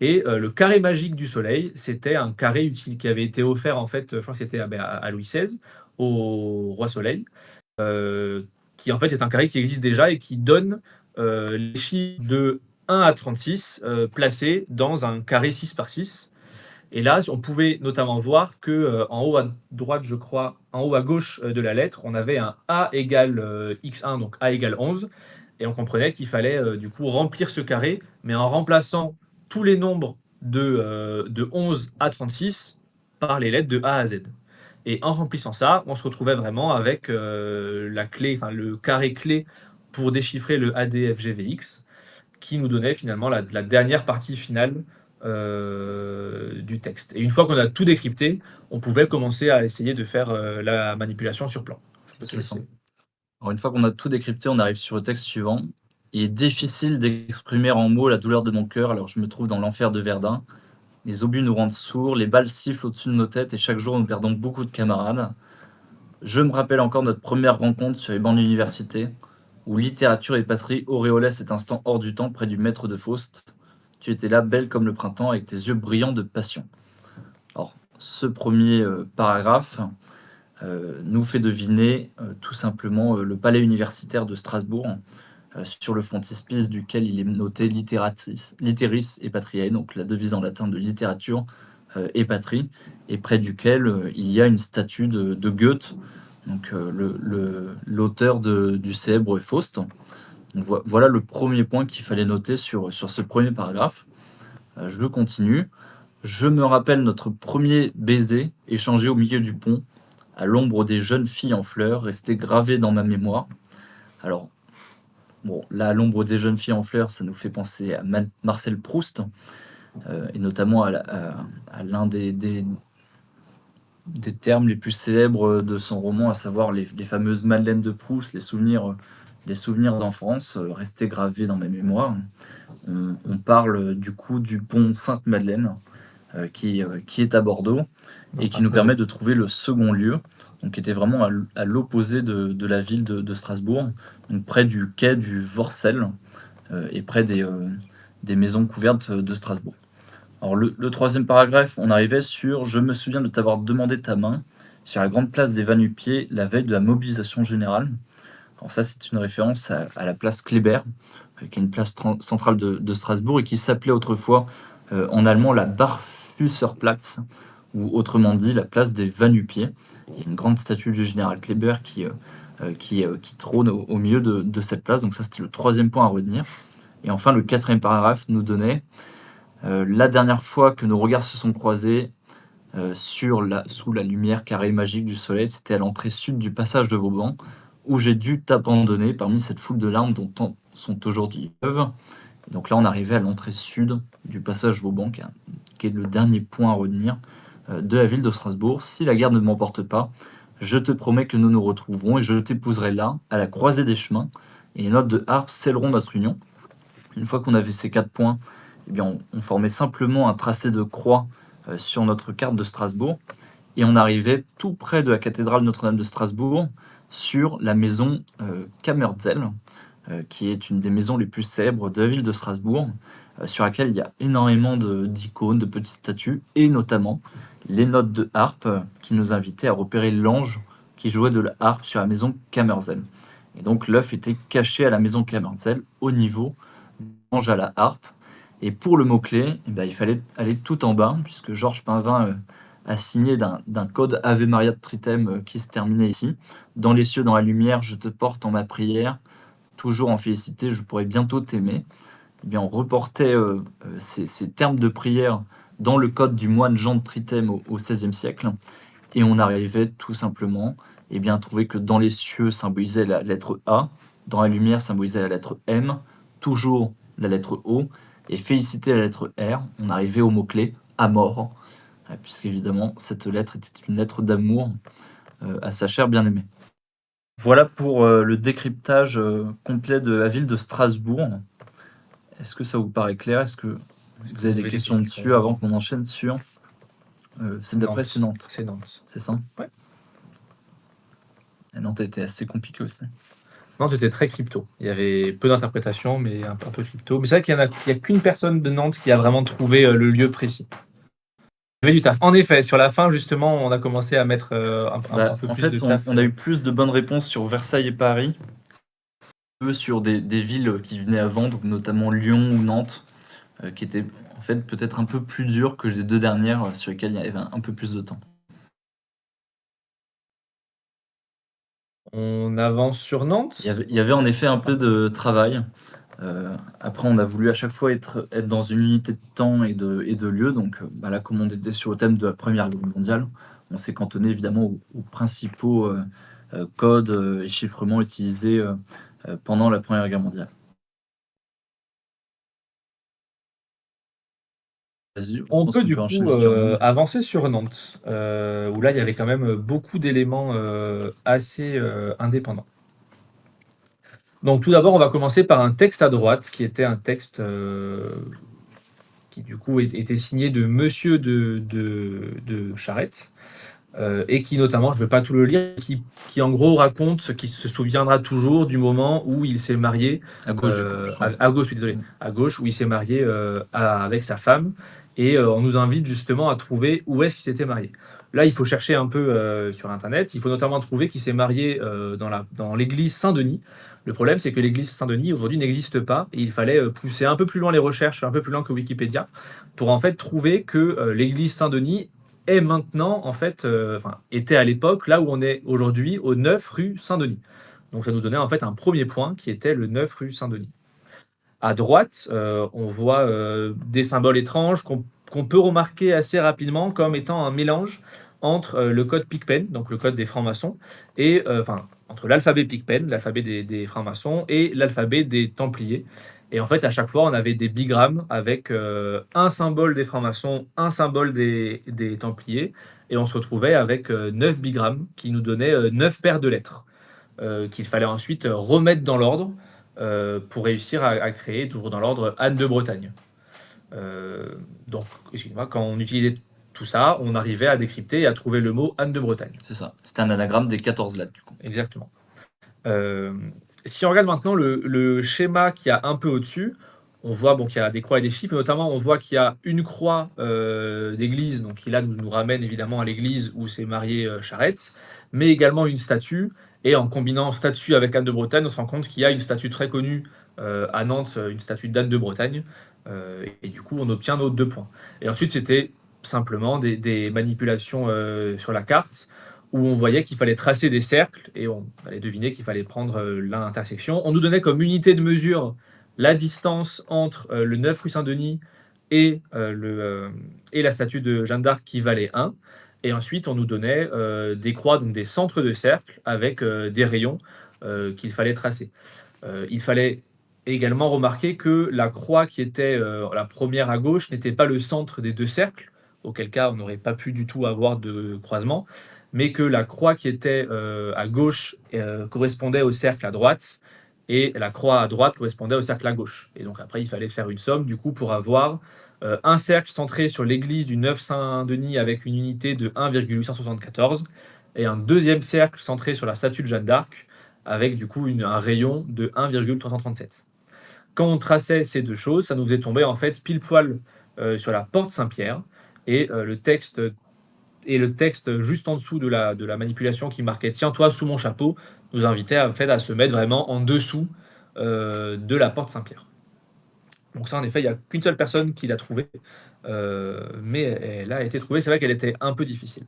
Et le carré magique du soleil, c'était un carré qui avait été offert en fait, je crois que c'était à Louis XVI, au roi Soleil, euh, qui en fait est un carré qui existe déjà et qui donne les chiffres de 1 à 36 placés dans un carré 6 par 6. Et là, on pouvait notamment voir que en haut à droite, je crois, en haut à gauche de la lettre, on avait un A égale x1, donc A égale 11. Et on comprenait qu'il fallait du coup remplir ce carré, mais en remplaçant tous les nombres de 11 à 36 par les lettres de A à Z. Et en remplissant ça, on se retrouvait vraiment avec la clé, enfin le carré clé pour déchiffrer le ADFGVX, qui nous donnait finalement la dernière partie finale du texte. Et une fois qu'on a tout décrypté, on pouvait commencer à essayer de faire la manipulation sur plan. Je peux te C'est ça. laisser. Alors une fois qu'on a tout décrypté, on arrive sur le texte suivant. Il est difficile d'exprimer en mots la douleur de mon cœur, alors je me trouve dans l'enfer de Verdun. Les obus nous rendent sourds, les balles sifflent au-dessus de nos têtes et chaque jour nous perdons beaucoup de camarades. Je me rappelle encore notre première rencontre sur les bancs de l'université, où littérature et patrie auréolaient cet instant hors du temps près du maître de Faust. Tu étais là, belle comme le printemps, avec tes yeux brillants de passion. Alors, ce premier paragraphe nous fait deviner tout simplement le palais universitaire de Strasbourg, sur le frontispice duquel il est noté Litteris et Patriae, donc la devise en latin de littérature et patrie, et près duquel il y a une statue de Goethe, donc l'auteur du célèbre Faust. Donc, voilà le premier point qu'il fallait noter sur ce premier paragraphe. Je continue. Je me rappelle notre premier baiser échangé au milieu du pont, à l'ombre des jeunes filles en fleurs, resté gravé dans ma mémoire. Alors, bon, là, à l'ombre des jeunes filles en fleurs, ça nous fait penser à Marcel Proust, et notamment à l'un des termes les plus célèbres de son roman, à savoir les fameuses Madeleines de Proust, les souvenirs d'enfance restés gravés dans ma mémoire. On parle du coup du pont Sainte-Madeleine, qui est à Bordeaux et qui nous permet de trouver le second lieu, donc qui était vraiment à l'opposé de la ville de Strasbourg, donc près du quai du Vorcel et près des maisons couvertes de Strasbourg. Alors le troisième paragraphe, on arrivait sur «Je me souviens de t'avoir demandé ta main sur la grande place des Va-Nu-Pieds la veille de la mobilisation générale». Alors ça, c'est une référence à la place Kléber, qui est une place centrale de Strasbourg et qui s'appelait autrefois en allemand la Barfüßerplatz, ou autrement dit la place des Va-Nu-Pieds. Il y a une grande statue du général Kléber qui trône au milieu de cette place. Donc ça, c'était le troisième point à retenir. Et enfin, le quatrième paragraphe nous donnait la dernière fois que nos regards se sont croisés sous la lumière carrée magique du soleil, c'était à l'entrée sud du passage de Vauban, où j'ai dû t'abandonner parmi cette foule de larmes dont tant sont aujourd'hui veuves. Et donc là, on arrivait à l'entrée sud du passage Vauban, qui est le dernier point à retenir de la ville de Strasbourg. Si la guerre ne m'emporte pas, je te promets que nous nous retrouverons et je t'épouserai là, à la croisée des chemins, et les notes de harpe scelleront notre union. Une fois qu'on avait ces 4 points, eh bien, on formait simplement un tracé de croix sur notre carte de Strasbourg, et on arrivait tout près de la cathédrale Notre-Dame de Strasbourg, sur la maison Kammerzell, qui est une des maisons les plus célèbres de la ville de Strasbourg, sur laquelle il y a énormément d'icônes, de petites statues, et notamment les notes de harpe qui nous invitaient à repérer l'ange qui jouait de la harpe sur la maison Kammerzell. Et donc l'œuf était caché à la maison Kammerzell, au niveau de l'ange à la harpe. Et pour le mot-clé, eh ben, il fallait aller tout en bas, puisque Georges Painvin a signé d'un code Ave Maria de Tritem qui se terminait ici. Dans les cieux, dans la lumière, je te porte en ma prière, toujours en félicité, je pourrai bientôt t'aimer. Eh bien, on reportait ces termes de prière dans le code du moine Jean de Tritem au XVIe siècle, et on arrivait tout simplement eh bien, à trouver que dans les cieux symbolisait la lettre A, dans la lumière symbolisait la lettre M, toujours la lettre O, et féliciter la lettre R, on arrivait au mot-clé Amor, puisqu'évidemment cette lettre était une lettre d'amour à sa chère bien-aimée. Voilà pour le décryptage complet de la ville de Strasbourg. Est-ce que ça vous paraît clair? Est-ce que vous avez des questions dessus avant qu'on enchaîne sur Celle d'après, c'est Nantes. C'est Nantes. C'est ça? Ouais. Et Nantes a été assez compliqué aussi. Nantes était très crypto. Il y avait peu d'interprétations, mais un peu crypto. Mais c'est vrai qu'il y a qu'une personne de Nantes qui a vraiment trouvé le lieu précis. Il y avait du taf. En effet, sur la fin, justement, on a commencé à mettre un peu En plus fait, de taf. on a eu plus de bonnes réponses sur Versailles et Paris que sur des villes qui venaient avant, donc notamment Lyon ou Nantes, qui étaient en fait peut-être un peu plus dures que les deux dernières sur lesquelles il y avait un peu plus de temps. On avance sur Nantes. Il y avait en effet un peu de travail. Après, on a voulu à chaque fois être dans une unité de temps et de lieu. Donc là, comme on était sur le thème de la Première Guerre mondiale, on s'est cantonné évidemment aux principaux codes et chiffrements utilisés pendant la Première Guerre mondiale. Vas-y, je On pense peut qu'on du peut coup enchaîner directement. avancer sur Nantes, où là, il y avait quand même beaucoup d'éléments assez indépendants. Donc tout d'abord, on va commencer par un texte à droite, qui était un texte qui du coup était signé de Monsieur de Charette, et qui notamment, je ne vais pas tout le lire, qui en gros raconte ce qui se souviendra toujours du moment où il s'est marié, À gauche, du coup, je crois. à gauche, oui, désolé, à gauche, où il s'est marié avec sa femme, et on nous invite justement à trouver où est-ce qu'il s'était marié. Là, il faut chercher un peu sur Internet, il faut notamment trouver qu'il s'est marié dans l'église Saint-Denis. Le problème, c'est que l'église Saint-Denis aujourd'hui n'existe pas, et il fallait pousser un peu plus loin les recherches, un peu plus loin que Wikipédia, pour en fait trouver que l'église Saint-Denis est maintenant, en fait, était à l'époque là où on est aujourd'hui, au 9 rue Saint-Denis. Donc ça nous donnait en fait un premier point qui était le 9 rue Saint-Denis. À droite, on voit des symboles étranges qu'on peut remarquer assez rapidement comme étant un mélange entre le code Picpen, donc le code des francs-maçons, et entre l'alphabet Picpen, l'alphabet des francs-maçons, et l'alphabet des Templiers. Et en fait, à chaque fois, on avait des bigrammes avec un symbole des francs-maçons, un symbole des Templiers, et on se retrouvait avec 9 bigrammes qui nous donnaient 9 paires de lettres qu'il fallait ensuite remettre dans l'ordre pour réussir à créer, toujours dans l'ordre, Anne de Bretagne. Donc, excusez-moi, quand on utilisait tout ça, on arrivait à décrypter et à trouver le mot Anne de Bretagne. C'est ça. C'était un anagramme des 14 lettres, du coup. Exactement. Si on regarde maintenant le schéma qu'il y a un peu au-dessus, on voit qu'il y a des croix et des chiffres, notamment on voit qu'il y a une croix d'église, donc qui là nous ramène évidemment à l'église où s'est marié Charette, mais également une statue, et en combinant statue avec Anne de Bretagne, on se rend compte qu'il y a une statue très connue à Nantes, une statue d'Anne de Bretagne, et du coup on obtient nos 2 points. Et ensuite c'était simplement des manipulations sur la carte, où on voyait qu'il fallait tracer des cercles et on allait deviner qu'il fallait prendre l'intersection. On nous donnait comme unité de mesure la distance entre le 9 rue Saint-Denis et la statue de Jeanne d'Arc qui valait 1. Et ensuite, on nous donnait des croix, donc des centres de cercle avec des rayons qu'il fallait tracer. Il fallait également remarquer que la croix qui était la première à gauche n'était pas le centre des 2 cercles, auquel cas on n'aurait pas pu du tout avoir de croisement, mais que la croix qui était à gauche correspondait au cercle à droite, et la croix à droite correspondait au cercle à gauche. Et donc après, il fallait faire une somme, du coup, pour avoir un cercle centré sur l'église du 9 Saint-Denis avec une unité de 1,874, et un deuxième cercle centré sur la statue de Jeanne d'Arc, avec du coup un rayon de 1,337. Quand on traçait ces deux choses, ça nous faisait tomber en fait pile poil sur la porte Saint-Pierre, et le texte juste en dessous de la manipulation qui marquait Tiens-toi sous mon chapeau nous invitait en fait à se mettre vraiment en dessous de la porte Saint-Pierre. Donc ça, en effet, il n'y a qu'une seule personne qui l'a trouvée, mais elle a été trouvée. C'est vrai qu'elle était un peu difficile.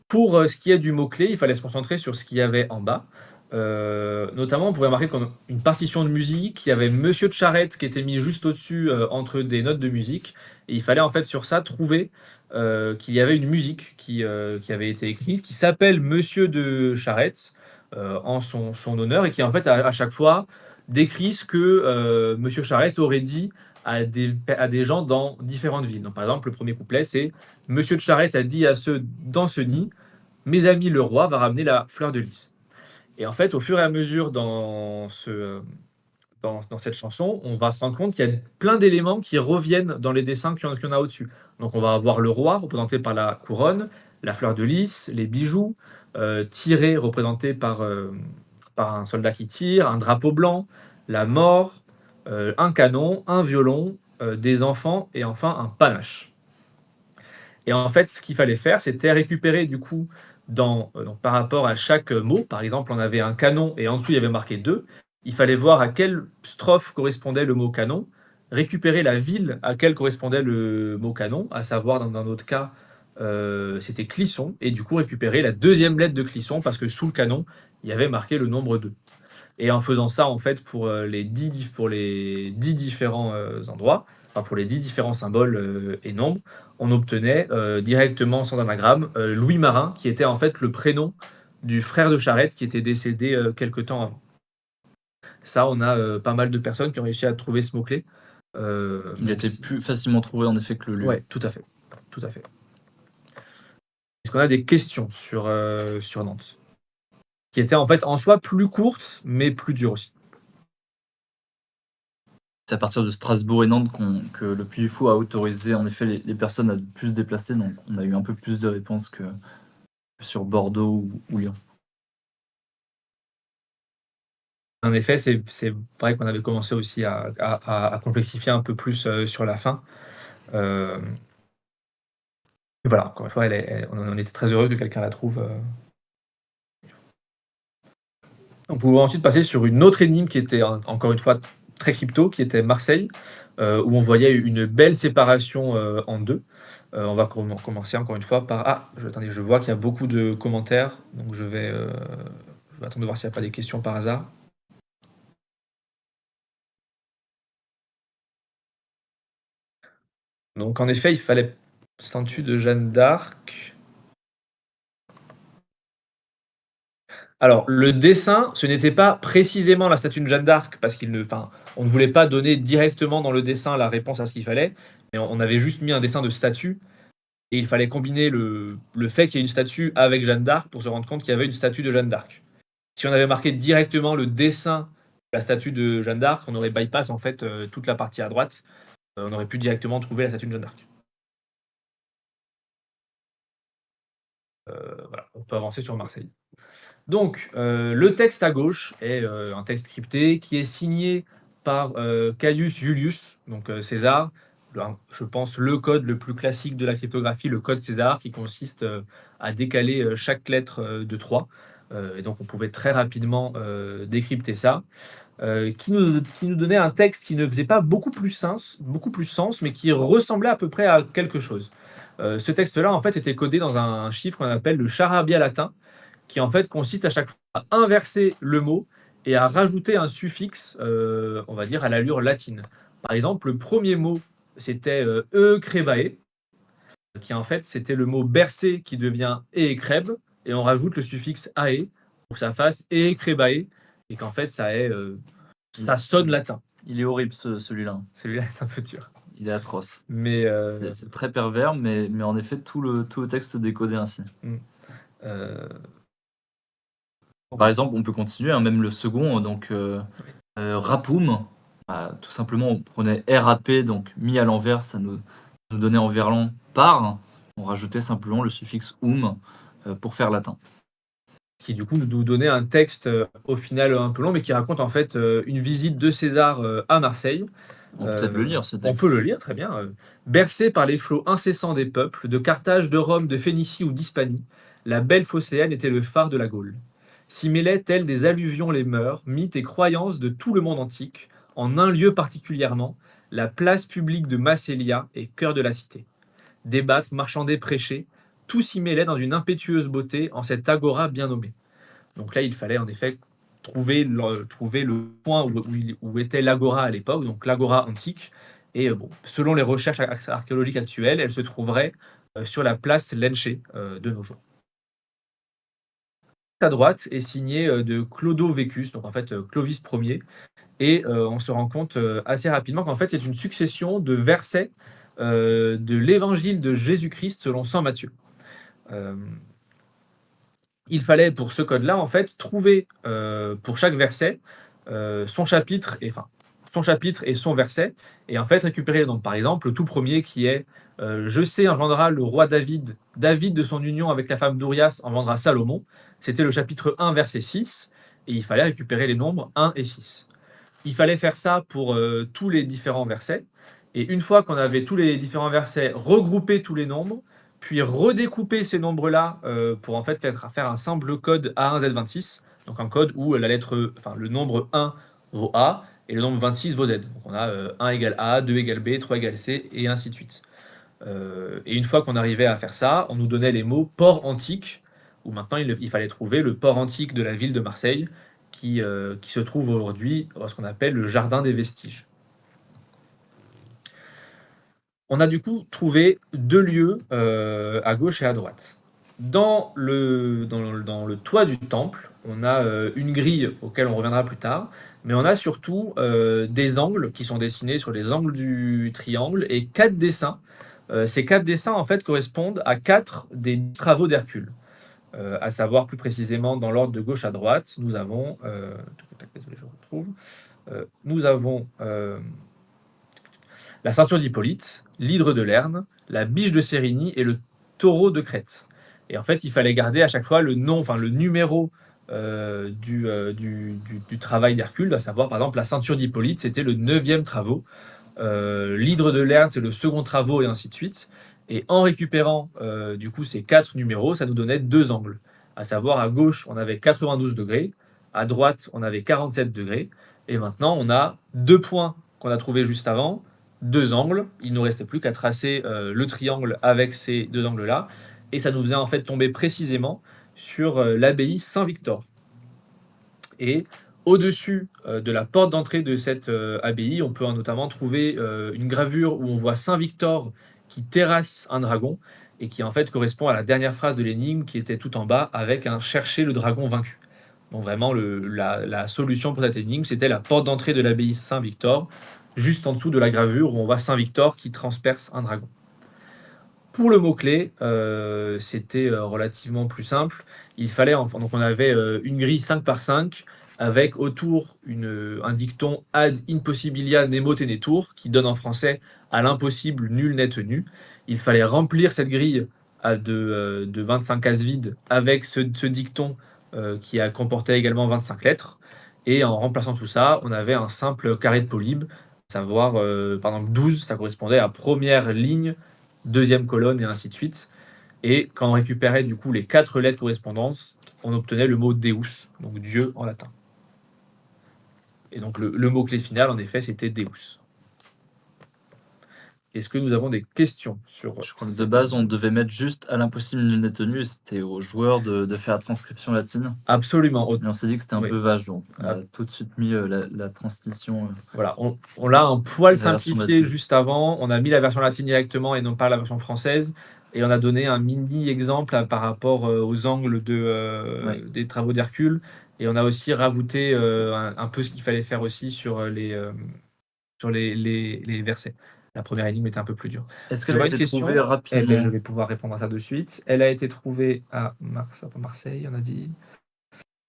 Pour ce qui est du mot-clé, il fallait se concentrer sur ce qu'il y avait en bas. Notamment, on pouvait remarquer une partition de musique, il y avait Monsieur de Charette qui était mis juste au-dessus entre des notes de musique. Et il fallait en fait sur ça trouver qu'il y avait une musique qui avait été écrite, qui s'appelle Monsieur de Charette en son honneur, et qui en fait à chaque fois décrit ce que Monsieur Charette aurait dit à des gens dans différentes villes. Donc, par exemple, le premier couplet, c'est Monsieur de Charette a dit à ceux dans ce nid, mes amis, le roi va ramener la fleur de lys. Et en fait, au fur et à mesure dans cette chanson, on va se rendre compte qu'il y a plein d'éléments qui reviennent dans les dessins qu'il y en a au-dessus. Donc on va avoir le roi représenté par la couronne, la fleur de lys, les bijoux, tiré représenté par un soldat qui tire, un drapeau blanc, la mort, un canon, un violon, des enfants et enfin un panache. Et en fait, ce qu'il fallait faire, c'était récupérer du coup donc par rapport à chaque mot. Par exemple, on avait un canon et en dessous il y avait marqué 2. Il fallait voir à quelle strophe correspondait le mot canon, récupérer la ville à laquelle correspondait le mot canon, à savoir dans notre cas, c'était Clisson, et du coup récupérer la deuxième lettre de Clisson parce que sous le canon, il y avait marqué le nombre 2. Et en faisant ça, en fait, pour les 10 différents endroits, enfin pour les 10 différents symboles et nombres, on obtenait directement sans anagramme Louis Marin, qui était en fait le prénom du frère de Charette qui était décédé quelque temps avant. Ça, on a pas mal de personnes qui ont réussi à trouver ce mot-clé. Il était plus facilement trouvé en effet que le lieu. Ouais, tout à fait. Tout à fait. Est-ce qu'on a des questions sur Nantes? Qui étaient en fait en soi plus courtes, mais plus dures aussi. C'est à partir de Strasbourg et Nantes que le Puy du Fou a autorisé en effet les personnes à plus se déplacer, donc on a eu un peu plus de réponses que sur Bordeaux ou Lyon. En effet, c'est vrai qu'on avait commencé aussi à complexifier un peu plus sur la fin. Euh, voilà, encore une fois, on était très heureux que quelqu'un la trouve. On pouvait ensuite passer sur une autre énigme qui était encore une fois très crypto, qui était Marseille, où on voyait une belle séparation en deux. On va commencer encore une fois par... attendez, je vois qu'il y a beaucoup de commentaires, donc je vais attendre de voir s'il n'y a pas des questions par hasard. Donc en effet, il fallait statue de Jeanne d'Arc. Alors, le dessin, ce n'était pas précisément la statue de Jeanne d'Arc, parce on ne voulait pas donner directement dans le dessin la réponse à ce qu'il fallait, mais on avait juste mis un dessin de statue, et il fallait combiner le fait qu'il y ait une statue avec Jeanne d'Arc pour se rendre compte qu'il y avait une statue de Jeanne d'Arc. Si on avait marqué directement le dessin de la statue de Jeanne d'Arc, on aurait bypass en fait toute la partie à droite, on aurait pu directement trouver la statue de Jeanne d'Arc. Voilà, on peut avancer sur Marseille. Donc, le texte à gauche est un texte crypté qui est signé par Caius Iulius, donc César. Je pense le code le plus classique de la cryptographie, le code César, qui consiste à décaler chaque lettre de 3. Et donc, on pouvait très rapidement décrypter ça, qui nous donnait un texte qui ne faisait pas beaucoup plus sens, mais qui ressemblait à peu près à quelque chose. Ce texte-là, en fait, était codé dans un chiffre qu'on appelle le charabia latin, qui en fait consiste à chaque fois à inverser le mot et à rajouter un suffixe, on va dire, à l'allure latine. Par exemple, le premier mot, c'était crebae, qui en fait, c'était le mot bercé qui devient creb, et on rajoute le suffixe ae pour que ça fasse crebae, et qu'en fait, ça sonne latin. Il est horrible celui-là. Celui-là est un peu dur. Il est atroce. Mais c'est très pervers, mais en effet, tout le texte décodé ainsi. Par exemple, on peut continuer, hein, même le second, donc rapum, tout simplement, on prenait RAP, donc mis à l'envers, ça nous donnait en verlan par, on rajoutait simplement le suffixe pour faire latin. Qui du coup nous donnait un texte au final un peu long, mais qui raconte en fait une visite de César à Marseille. On peut peut-être le lire, ce texte. On peut le lire, très bien. Bercé par les flots incessants des peuples, de Carthage, de Rome, de Phénicie ou d'Hispanie, la belle Phocéenne était le phare de la Gaule. S'y mêlaient telles des alluvions les mœurs, mythes et croyances de tout le monde antique, en un lieu particulièrement, la place publique de Massélia et cœur de la cité. Débattre, marchander, prêcher, tout s'y mêlait dans une impétueuse beauté en cette agora bien nommée. Donc là, il fallait en effet trouver le point où était l'agora à l'époque, donc l'agora antique. Et selon les recherches archéologiques actuelles, elle se trouverait sur la place Lenché de nos jours. À droite est signé de Clodovecus, donc en fait Clovis Ier, et on se rend compte assez rapidement qu'en fait c'est une succession de versets de l'évangile de Jésus-Christ selon saint Matthieu. Il fallait pour ce code-là en fait trouver pour chaque verset son chapitre et son verset, et en fait récupérer les nombres. Par exemple, le tout premier qui est Je sais engendra le roi David, David de son union avec la femme d'Urias engendra Salomon. C'était le chapitre 1, verset 6, et il fallait récupérer les nombres 1 et 6. Il fallait faire ça pour tous les différents versets, et une fois qu'on avait tous les différents versets, regrouper tous les nombres, puis redécouper ces nombres-là pour en fait faire un simple code A1Z26, donc un code où le nombre 1 vaut A et le nombre 26 vaut Z. Donc on a 1 égale A, 2 égale B, 3 égale C, et ainsi de suite. Et une fois qu'on arrivait à faire ça, on nous donnait les mots port antique, où maintenant il fallait trouver le port antique de la ville de Marseille, qui se trouve aujourd'hui dans ce qu'on appelle le jardin des vestiges. On a du coup trouvé deux lieux à gauche et à droite. Dans le toit du temple, on a une grille auquel on reviendra plus tard, mais on a surtout des angles qui sont dessinés sur les angles du triangle et 4 dessins. Ces 4 dessins en fait correspondent à 4 des travaux d'Hercule. À savoir plus précisément dans l'ordre de gauche à droite, nous avons, désolé, je retrouve, nous avons la ceinture d'Hippolyte, l'hydre de Lerne, la biche de Sérigny et le taureau de Crète. Et en fait, il fallait garder à chaque fois le numéro du travail d'Hercule, à savoir par exemple la ceinture d'Hippolyte, c'était le 9e travaux, l'hydre de Lerne, c'est le second travaux, et ainsi de suite. Et en récupérant du coup ces 4 numéros, ça nous donnait 2 angles. À savoir, à gauche, on avait 92 degrés, à droite, on avait 47 degrés, et maintenant, on a 2 points qu'on a trouvés juste avant, 2 angles. Il ne nous restait plus qu'à tracer le triangle avec ces 2 angles-là, et ça nous faisait en fait tomber précisément sur l'abbaye Saint-Victor. Et au-dessus de la porte d'entrée de cette abbaye, on peut notamment trouver une gravure où on voit Saint-Victor qui terrasse un dragon et qui en fait correspond à la dernière phrase de l'énigme qui était tout en bas avec un chercher le dragon vaincu. Donc vraiment la solution pour cette énigme, c'était la porte d'entrée de l'abbaye Saint-Victor, juste en dessous de la gravure où on voit Saint-Victor qui transperce un dragon. Pour le mot-clé, c'était relativement plus simple. Il fallait, donc on avait une grille 5 par 5 avec autour un dicton ad impossibilia nemo tenetur qui donne en français à l'impossible nul n'est tenu. Il fallait remplir cette grille de 25 cases vides avec ce dicton qui comportait également 25 lettres. Et en remplaçant tout ça, on avait un simple carré de polybe, à savoir par exemple 12, ça correspondait à première ligne, deuxième colonne, et ainsi de suite. Et quand on récupérait du coup les 4 lettres correspondantes, on obtenait le mot Deus, donc Dieu en latin. Et donc le mot-clé final, en effet, c'était Deus. Est-ce que nous avons des questions sur... Je crois que de base, on devait mettre juste à l'impossible nul n'est tenu, et c'était aux joueurs de faire la transcription latine. Absolument. Mais on s'est dit que c'était un Oui. peu vache, donc on a tout de suite mis la transmission. Voilà, on l'a un poil La version simplifié latine. juste avant. On a mis la version latine directement et non pas la version française. Et on a donné un mini exemple par rapport aux angles Ouais. des travaux d'Hercule. Et on a aussi rajouté un peu ce qu'il fallait faire aussi sur les versets. La première énigme était un peu plus dure. Est-ce Je qu'elle vois a une été question. trouvée rapidement? Je vais pouvoir répondre à ça de suite. Elle a été trouvée à Marseille, on a dit.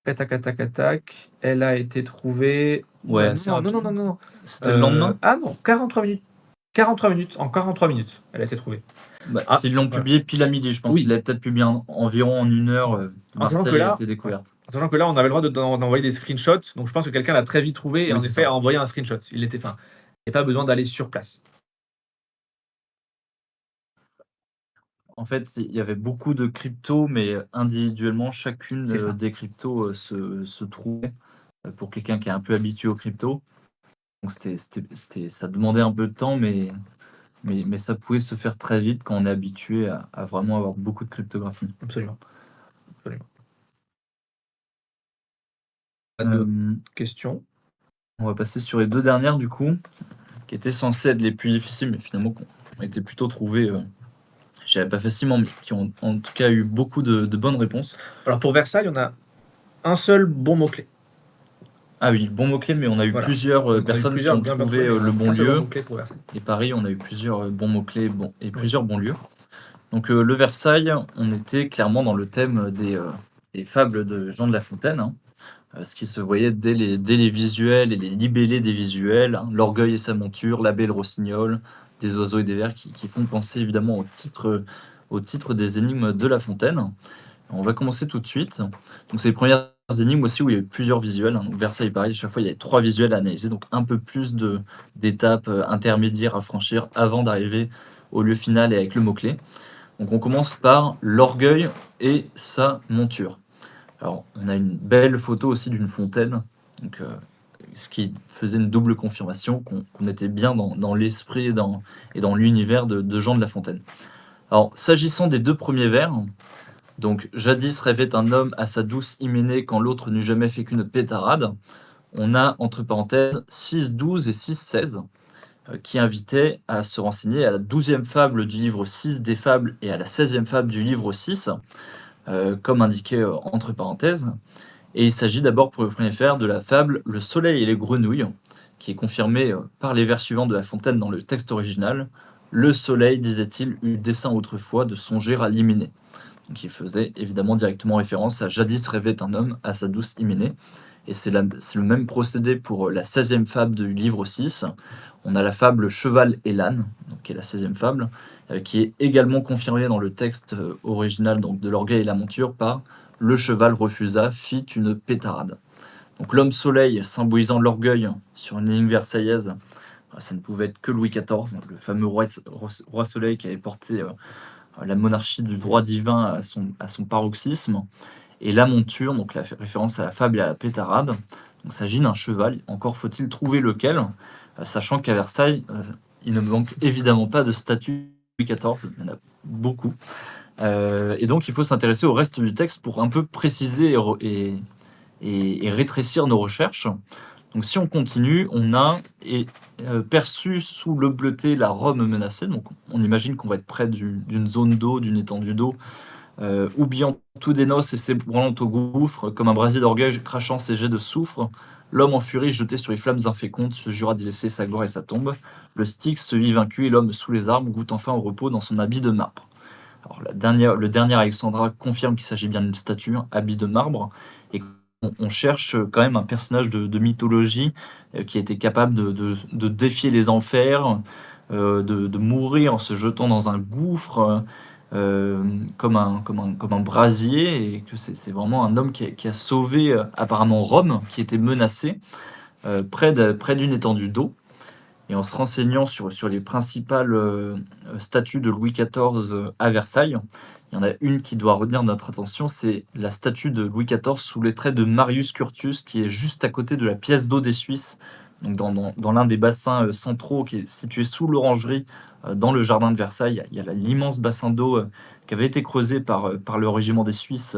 Tac. Elle a été trouvée. Ouais, assez rapide. Non. C'était le lendemain? Ah non, 43 minutes. 43 minutes. En 43 minutes, elle a été trouvée. Bah, s'ils l'ont publié pile à midi, je pense Oui. qu'il avait peut-être publié environ en 1 heure. Marseille a été découverte. En sachant que là, on avait le droit d'envoyer des screenshots, donc je pense que quelqu'un l'a très vite trouvé et Oui, en c'est effet ça. a envoyé un screenshot. Il n'y a pas besoin d'aller sur place. En fait, il y avait beaucoup de cryptos, mais individuellement, chacune C'est ça. des cryptos se trouvait pour quelqu'un qui est un peu habitué aux cryptos. Donc ça demandait un peu de temps, mais ça pouvait se faire très vite quand on est habitué à vraiment avoir beaucoup de cryptographie. Absolument. Pas de questions. On va passer sur les 2 dernières, du coup, qui étaient censées être les plus difficiles, mais finalement, qui ont été plutôt trouvées, je dirais pas facilement, mais qui ont en tout cas eu beaucoup de bonnes réponses. Alors pour Versailles, on a un seul bon mot-clé. Ah oui, bon mot-clé, mais on a eu plusieurs personnes qui ont trouvé le bon lieu. Et pareil, on a eu plusieurs bons mots-clés et plusieurs bons lieux. Donc le Versailles, on était clairement dans le thème des fables de Jean de La Fontaine, hein. ce qui se voyait dès les visuels et les libellés des visuels, hein, l'orgueil et sa monture, l'abbé et le rossignol, des oiseaux et des vers qui font penser évidemment au titre des énigmes de La Fontaine. On va commencer tout de suite. Donc c'est les premières énigmes aussi où il y a eu plusieurs visuels, hein. Donc Versailles, pareil, à chaque fois il y avait 3 visuels à analyser, donc un peu plus d'étapes intermédiaires à franchir avant d'arriver au lieu final et avec le mot-clé. Donc on commence par l'orgueil et sa monture. Alors on a une belle photo aussi d'une fontaine, donc, ce qui faisait une double confirmation qu'on était bien dans l'esprit et dans l'univers de Jean de La Fontaine. Alors s'agissant des 2 premiers vers, donc jadis rêvait un homme à sa douce hyménée quand l'autre n'eut jamais fait qu'une pétarade. On a entre parenthèses 6-12 et 6-16 qui invitaient à se renseigner à la 12e fable du livre 6 des fables et à la 16e fable du livre 6, comme indiqué entre parenthèses. Et il s'agit d'abord pour le premier vers de la fable Le soleil et les grenouilles, qui est confirmée par les vers suivants de La Fontaine dans le texte original. Le soleil, disait-il, eut dessein autrefois de songer à l'hyménée. Qui faisait évidemment directement référence à Jadis rêvait un homme à sa douce hyménée. Et c'est le même procédé pour la 16e fable du livre 6. On a la fable Cheval et l'âne, qui est la 16e fable, qui est également confirmée dans le texte original donc, de l'orgueil et la monture par Le cheval refusa, fit une pétarade. Donc l'homme soleil symbolisant l'orgueil sur une ligne versaillaise, ça ne pouvait être que Louis XIV, le fameux roi soleil qui avait porté la monarchie du droit divin à son paroxysme, et la monture, donc la référence à la fable et à la pétarade. Donc, il s'agit d'un cheval, encore faut-il trouver lequel, sachant qu'à Versailles, il ne manque évidemment pas de statues Louis XIV, il y en a beaucoup. Et donc il faut s'intéresser au reste du texte pour un peu préciser et rétrécir nos recherches. Donc si on continue, on a perçu sous le bleuté la Rome menacée. Donc on imagine qu'on va être près d'une zone d'eau, d'une étendue d'eau, oubliant tout des noces et s'ébranlant au gouffre, comme un brasier d'orgueil crachant ses jets de soufre. L'homme en furie jeté sur les flammes infécondes se jura d'y laisser sa gloire et sa tombe. Le Styx se vit vaincu et l'homme sous les arbres goûte enfin au repos dans son habit de marbre. Alors le dernier Alexandra confirme qu'il s'agit bien d'une statue, habit de marbre, et on cherche quand même un personnage de mythologie qui était capable de défier les enfers, de mourir en se jetant dans un gouffre, comme un brasier, et que c'est vraiment un homme qui a sauvé apparemment Rome, qui était menacée, près d'une étendue d'eau. Et en se renseignant sur les principales statues de Louis XIV à Versailles, il y en a une qui doit retenir notre attention, c'est la statue de Louis XIV sous les traits de Marius Curtius, qui est juste à côté de la pièce d'eau des Suisses, donc dans l'un des bassins centraux qui est situé sous l'orangerie, dans le jardin de Versailles. Il y a l'immense bassin d'eau qui avait été creusé par le régiment des Suisses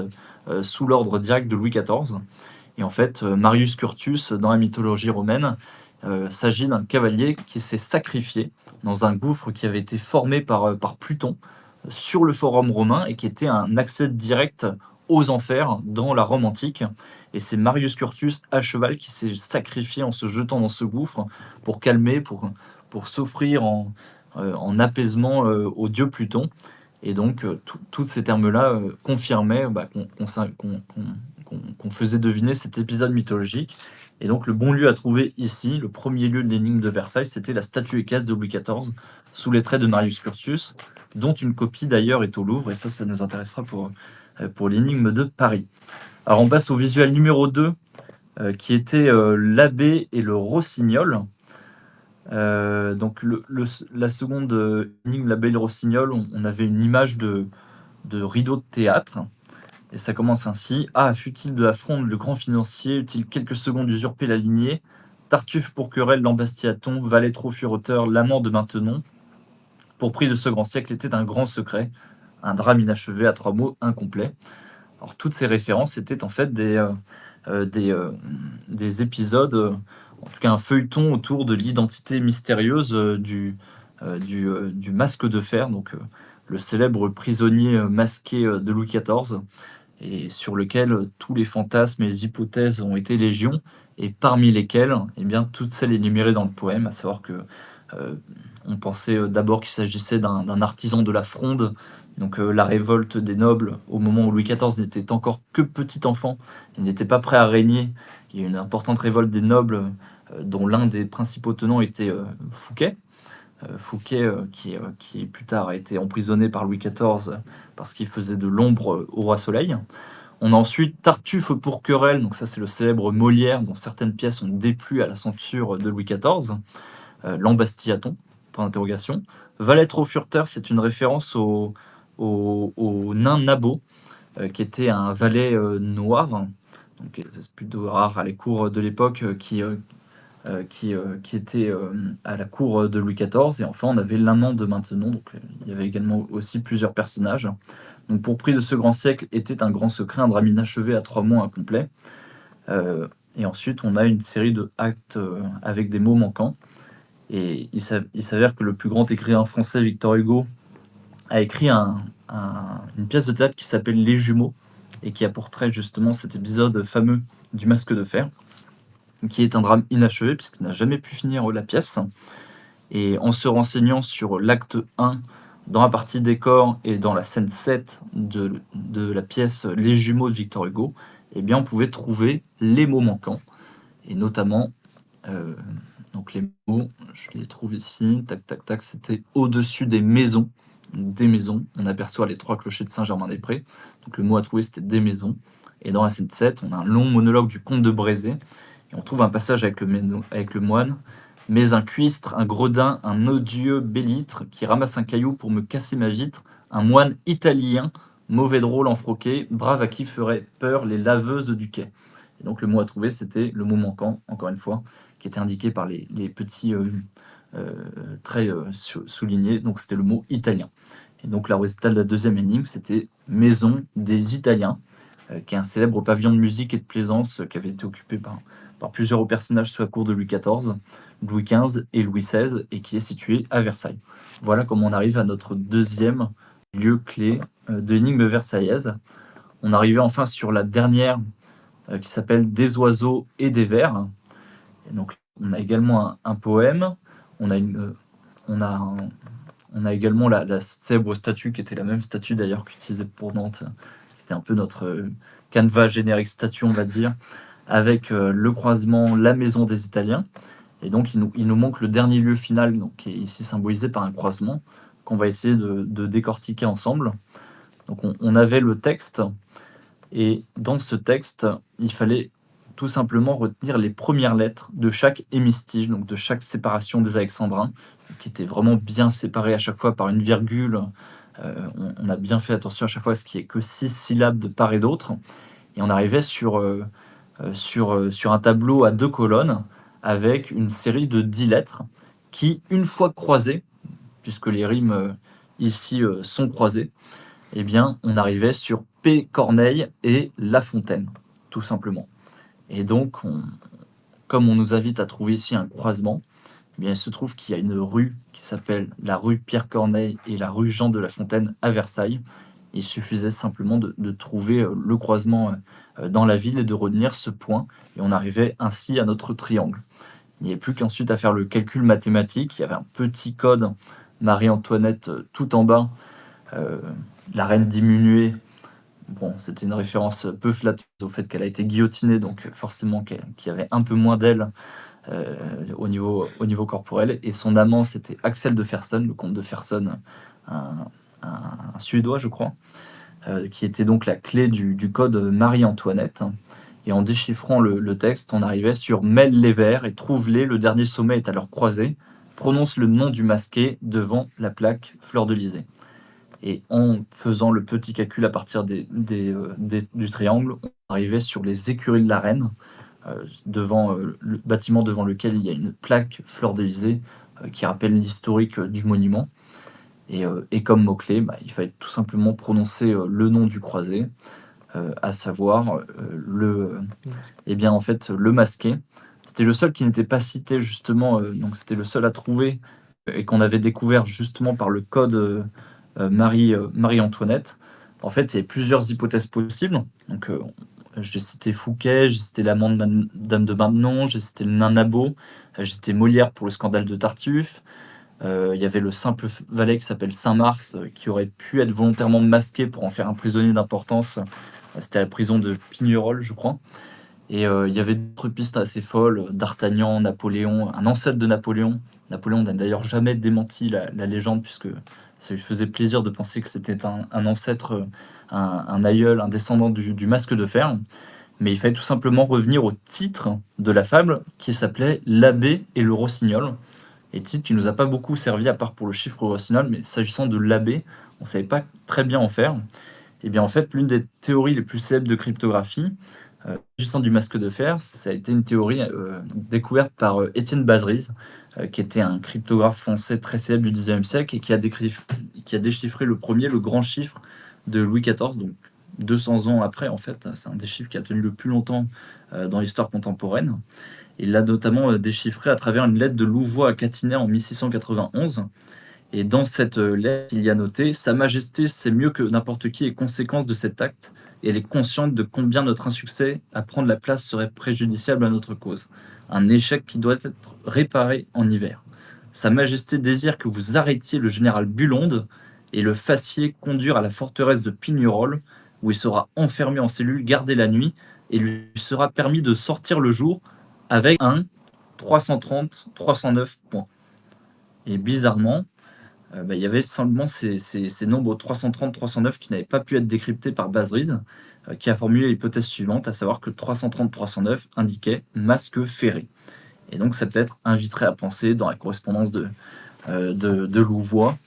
sous l'ordre direct de Louis XIV. Et en fait, Marius Curtius, dans la mythologie romaine, s'agit d'un cavalier qui s'est sacrifié dans un gouffre qui avait été formé par Pluton sur le forum romain et qui était un accès direct aux enfers dans la Rome antique. Et c'est Marius Curtius à cheval qui s'est sacrifié en se jetant dans ce gouffre pour calmer, pour s'offrir en apaisement au dieu Pluton. Et donc, tous ces termes-là confirmaient qu'on faisait deviner cet épisode mythologique. Et donc, le bon lieu à trouver ici, le premier lieu de l'énigme de Versailles, c'était la statue équestre de Louis XIV, sous les traits de Marius Curtius, dont une copie d'ailleurs est au Louvre, et ça nous intéressera pour l'énigme de Paris. Alors, on passe au visuel numéro 2, qui était l'abbé et le rossignol. Donc, la seconde énigme, l'abbé et le rossignol, on avait une image de rideau de théâtre. Et ça commence ainsi. Ah, fut-il de Affronte, le grand financier, eut-il quelques secondes usurper la lignée? Tartuffe pour querelle, l'embastilla-t-on, valet trop furteur, l'amant de Maintenon. Pour prix de ce grand siècle était un grand secret, un drame inachevé à 3 mots incomplets. Alors toutes ces références étaient en fait des épisodes, en tout cas un feuilleton autour de l'identité mystérieuse du masque de fer, donc le célèbre prisonnier masqué de Louis XIV, et sur lequel tous les fantasmes et les hypothèses ont été légion, et parmi lesquelles, eh bien, toutes celles énumérées dans le poème, à savoir que On pensait d'abord qu'il s'agissait d'un artisan de la Fronde, donc la révolte des nobles au moment où Louis XIV n'était encore que petit enfant, il n'était pas prêt à régner. Il y a eu une importante révolte des nobles, dont l'un des principaux tenants était Fouquet. Fouquet, qui plus tard a été emprisonné par Louis XIV parce qu'il faisait de l'ombre au roi Soleil. On a ensuite Tartuffe pour querelle, donc ça c'est le célèbre Molière dont certaines pièces ont déplu à la censure de Louis XIV. L'embastilla-t-on Point d'interrogation. Valet au Furteur, c'est une référence au nain Nabot, qui était un valet noir, donc c'est plutôt rare à les cours de l'époque, qui était à la cour de Louis XIV. Et enfin, on avait l'amant de Maintenon, donc il y avait également aussi plusieurs personnages. Donc pour prix de ce grand siècle était un grand secret, un drame inachevé à 3 mots incomplet. Et ensuite, on a une série de actes avec des mots manquants. Et il s'avère que le plus grand écrivain français, Victor Hugo, a écrit une pièce de théâtre qui s'appelle Les Jumeaux, et qui a pour trait justement cet épisode fameux du Masque de Fer, qui est un drame inachevé puisqu'il n'a jamais pu finir la pièce. Et en se renseignant sur l'acte 1, dans la partie décor et dans la scène 7 de la pièce Les Jumeaux de Victor Hugo, eh bien, on pouvait trouver les mots manquants, et notamment, donc les mots, je les trouve ici, tac, tac, tac, c'était au-dessus des maisons. Des maisons, on aperçoit les 3 clochers de Saint-Germain-des-Prés, donc le mot à trouver c'était des maisons. Et dans la scène 7, on a un long monologue du comte de Brézé, et on trouve un passage avec le moine. Mais un cuistre, un gredin, un odieux bellitre qui ramasse un caillou pour me casser ma vitre, un moine italien, mauvais drôle enfroqué, brave à qui ferait peur les laveuses du quai. Et donc le mot à trouver, c'était le mot manquant, encore une fois, qui était indiqué par les petits traits soulignés, donc c'était le mot italien. Et donc la résultat de la deuxième énigme, c'était Maison des Italiens, qui est un célèbre pavillon de musique et de plaisance qui avait été occupé par plusieurs hauts personnages sous la cour de Louis XIV, Louis XV et Louis XVI, et qui est situé à Versailles. Voilà comment on arrive à notre deuxième lieu clé de l'énigme versaillaise. On arrivait enfin sur la dernière, qui s'appelle Des oiseaux et des vers. Et donc on a également un poème, on a également la célèbre statue qui était la même statue d'ailleurs qu'utilisée pour Nantes, qui était un peu notre canevas générique statue, on va dire, avec le croisement La Maison des Italiens. Et donc il nous manque le dernier lieu final, donc, qui est ici symbolisé par un croisement, qu'on va essayer de décortiquer ensemble. Donc on avait le texte, et dans ce texte, il fallait tout simplement retenir les premières lettres de chaque hémistiche, donc de chaque séparation des alexandrins, qui étaient vraiment bien séparés à chaque fois par une virgule. On a bien fait attention à chaque fois à ce qu'il n'y ait que 6 syllabes de part et d'autre. Et on arrivait sur un tableau à 2 colonnes avec une série de 10 lettres qui, une fois croisées, puisque les rimes ici sont croisées, eh bien, on arrivait sur P. Corneille et La Fontaine, tout simplement. Et donc, comme on nous invite à trouver ici un croisement, eh bien, il se trouve qu'il y a une rue qui s'appelle la rue Pierre Corneille et la rue Jean de La Fontaine à Versailles. Il suffisait simplement de trouver le croisement dans la ville et de retenir ce point, et on arrivait ainsi à notre triangle. Il n'y avait plus qu'ensuite à faire le calcul mathématique. Il y avait un petit code Marie-Antoinette tout en bas, la reine diminuée. Bon, c'était une référence peu flatteuse au fait qu'elle a été guillotinée, donc forcément qu'il y avait un peu moins d'elle au niveau corporel. Et son amant, c'était Axel de Fersen, le comte de Fersen, un Suédois, je crois, qui était donc la clé du code Marie-Antoinette. Et en déchiffrant le texte, on arrivait sur Mêle les vers et trouve-les, le dernier sommet est à leur croisée, prononce le nom du masqué devant la plaque Fleur-de-Lysée. Et en faisant le petit calcul à partir du triangle, on arrivait sur les écuries de la reine, devant le bâtiment devant lequel il y a une plaque Fleur-de-Lysée qui rappelle l'historique du monument. Et comme mot-clé, il fallait tout simplement prononcer le nom du croisé, à savoir en fait, le masqué. C'était le seul qui n'était pas cité justement, donc c'était le seul à trouver et qu'on avait découvert justement par le code Marie-Antoinette. En fait, il y a plusieurs hypothèses possibles. Donc, j'ai cité Fouquet, j'ai cité l'amant de Dame de Maintenon, j'ai cité le nain Nabot, j'ai cité Molière pour le scandale de Tartuffe. Il y avait le simple valet qui s'appelle Saint-Mars, qui aurait pu être volontairement masqué pour en faire un prisonnier d'importance. C'était la prison de Pignerol, je crois. Et il y avait d'autres pistes assez folles, d'Artagnan, Napoléon, un ancêtre de Napoléon. Napoléon n'a d'ailleurs jamais démenti la légende, puisque ça lui faisait plaisir de penser que c'était un ancêtre, un aïeul, un descendant du masque de fer. Mais il fallait tout simplement revenir au titre de la fable, qui s'appelait L'abbé et le rossignol. Et titre qui nous a pas beaucoup servi, à part pour le chiffre rossignol, mais s'agissant de l'abbé, on ne savait pas très bien en faire. Et bien en fait, l'une des théories les plus célèbres de cryptographie, s'agissant du masque de fer, ça a été une théorie découverte par Étienne Bazeriz, qui était un cryptographe français très célèbre du XIXe siècle et qui a déchiffré le premier, le grand chiffre de Louis XIV, donc 200 ans après en fait. C'est un des chiffres qui a tenu le plus longtemps dans l'histoire contemporaine. Il l'a notamment déchiffré à travers une lettre de Louvois à Catinay en 1691. Et dans cette lettre, il y a noté: Sa Majesté sait mieux que n'importe qui les conséquences de cet acte, et elle est consciente de combien notre insuccès à prendre la place serait préjudiciable à notre cause. Un échec qui doit être réparé en hiver. Sa Majesté désire que vous arrêtiez le général Bulonde et le fassiez conduire à la forteresse de Pignerol, où il sera enfermé en cellule, gardé la nuit, et lui sera permis de sortir le jour avec un 330-309 points. Et bizarrement, il y avait simplement ces nombres 330-309 qui n'avaient pas pu être décryptés par Bazeriz, qui a formulé l'hypothèse suivante, à savoir que 330-309 indiquait masque ferré. Et donc cette lettre inviterait à penser, dans la correspondance de Louvois,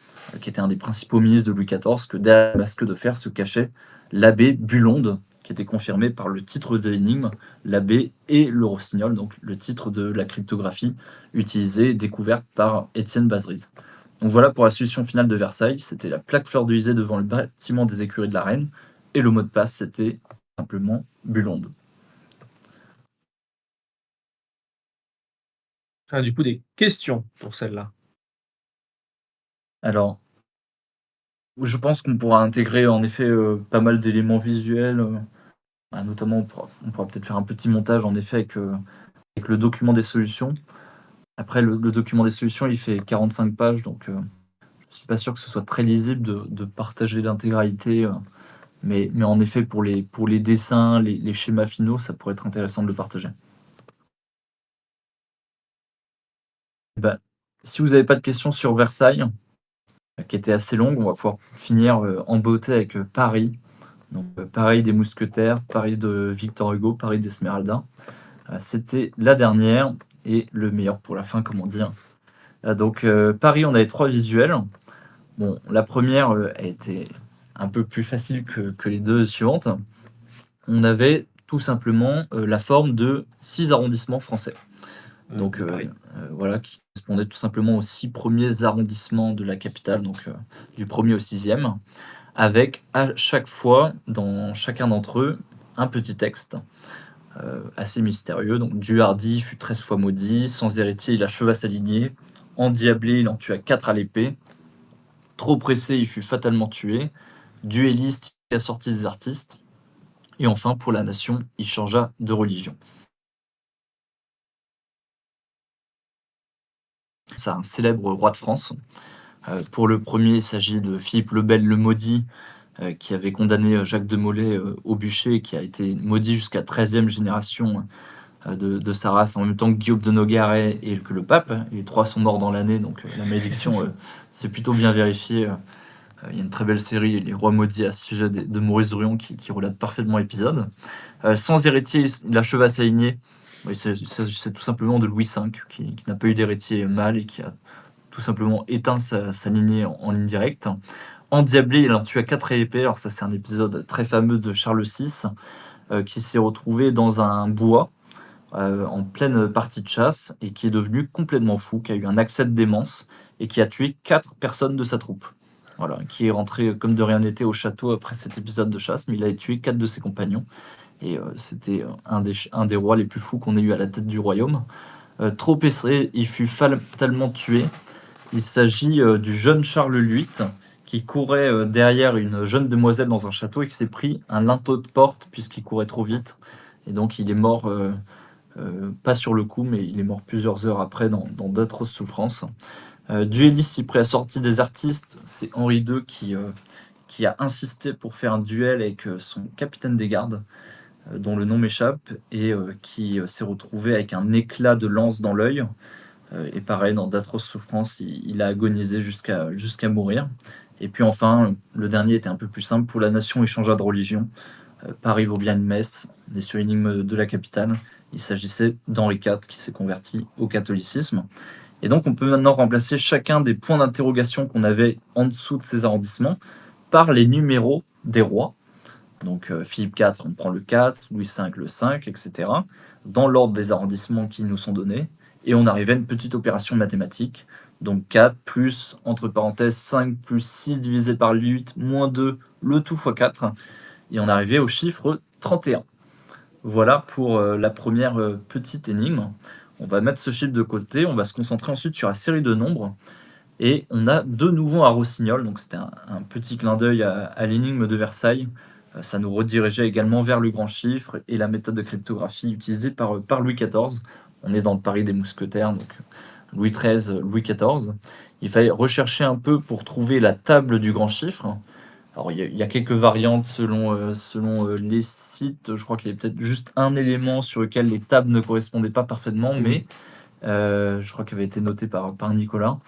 qui était un des principaux ministres de Louis XIV, que derrière le masque de fer se cachait l'abbé Bulonde, qui était confirmé par le titre de l'énigme, l'abbé et le rossignol, donc le titre de la cryptographie utilisée et découverte par Étienne Bazeriz. Donc voilà pour la solution finale de Versailles, c'était la plaque fleurdelisée devant le bâtiment des écuries de la reine, et le mot de passe c'était simplement Bulonde. Ah, du coup, des questions pour celle-là. Alors, je pense qu'on pourra intégrer en effet pas mal d'éléments visuels, notamment on pourra peut-être faire un petit montage en effet avec le document des solutions. Après, le document des solutions, il fait 45 pages, donc je ne suis pas sûr que ce soit très lisible de partager l'intégralité. Mais en effet, pour les dessins, les schémas finaux, ça pourrait être intéressant de le partager. Bah, si vous n'avez pas de questions sur Versailles, qui était assez longue, on va pouvoir finir en beauté avec Paris. Donc, Paris des Mousquetaires, Paris de Victor Hugo, Paris d'Esmeralda. C'était la dernière et le meilleur pour la fin, comment dire. Donc, Paris, on avait 3 visuels. Bon, la première a été un peu plus facile que les 2 suivantes. On avait tout simplement la forme de 6 arrondissements français. Donc voilà, qui correspondait tout simplement aux 6 premiers arrondissements de la capitale, donc du 1er au 6e, avec à chaque fois, dans chacun d'entre eux, un petit texte assez mystérieux. Donc du hardi fut 13 fois maudit, sans héritier il acheva sa lignée, endiablé il en tua 4 à l'épée, trop pressé il fut fatalement tué, duelliste il assortit des artistes, et enfin pour la nation il changea de religion. C'est un célèbre roi de France. Pour le premier, il s'agit de Philippe le Bel le Maudit, qui avait condamné Jacques de Molay au bûcher et qui a été maudit jusqu'à 13e génération de sa race, en même temps que Guillaume de Nogaret et que le pape. Les 3 sont morts dans l'année, donc la malédiction c'est plutôt bien vérifié. Il y a une très belle série, Les Rois Maudits, à ce sujet de Maurice Druon, qui relate parfaitement l'épisode. Sans héritier, il acheva sa lignée. C'est tout simplement de Louis V, qui n'a pas eu d'héritier mâle et qui a tout simplement éteint sa lignée en ligne directe. Endiablé, il en tua 4 à l'épée. Alors ça, c'est un épisode très fameux de Charles VI, qui s'est retrouvé dans un bois en pleine partie de chasse et qui est devenu complètement fou, qui a eu un accès de démence et qui a tué 4 personnes de sa troupe. Voilà, qui est rentré comme de rien n'était au château après cet épisode de chasse, mais il a tué 4 de ses compagnons. Et c'était un des rois les plus fous qu'on ait eu à la tête du royaume. Trop pressé, il fut fatalement tué. Il s'agit du jeune Charles VIII qui courait derrière une jeune demoiselle dans un château et qui s'est pris un linteau de porte puisqu'il courait trop vite. Et donc il est mort, pas sur le coup, mais il est mort plusieurs heures après dans d'atroces souffrances. Dueliste, prêt à sortir des artistes, c'est Henri II qui a insisté pour faire un duel avec son capitaine des gardes, dont le nom m'échappe, et qui s'est retrouvé avec un éclat de lance dans l'œil. Et pareil, dans d'atroces souffrances, il a agonisé jusqu'à mourir. Et puis enfin, le dernier était un peu plus simple. Pour la nation, il changea de religion. Paris vaut bien une messe. On est sur l'énigme de la capitale. Il s'agissait d'Henri IV qui s'est converti au catholicisme. Et donc, on peut maintenant remplacer chacun des points d'interrogation qu'on avait en dessous de ces arrondissements par les numéros des rois. Donc, Philippe IV, on prend le 4, Louis V, le 5, etc. Dans l'ordre des arrondissements qui nous sont donnés. Et on arrivait à une petite opération mathématique. Donc 4 plus, entre parenthèses, 5 plus 6 divisé par 8 moins 2, le tout fois 4. Et on arrivait au chiffre 31. Voilà pour la première petite énigme. On va mettre ce chiffre de côté, on va se concentrer ensuite sur la série de nombres. Et on a de nouveau un rossignol, donc c'était un petit clin d'œil à l'énigme de Versailles. Ça nous redirigeait également vers le grand chiffre et la méthode de cryptographie utilisée par Louis XIV. On est dans le Paris des mousquetaires, donc Louis XIII, Louis XIV. Il fallait rechercher un peu pour trouver la table du grand chiffre. Alors, il y a quelques variantes selon les sites. Je crois qu'il y avait peut-être juste un élément sur lequel les tables ne correspondaient pas parfaitement, mais je crois qu'elle avait été notée par Nicolas.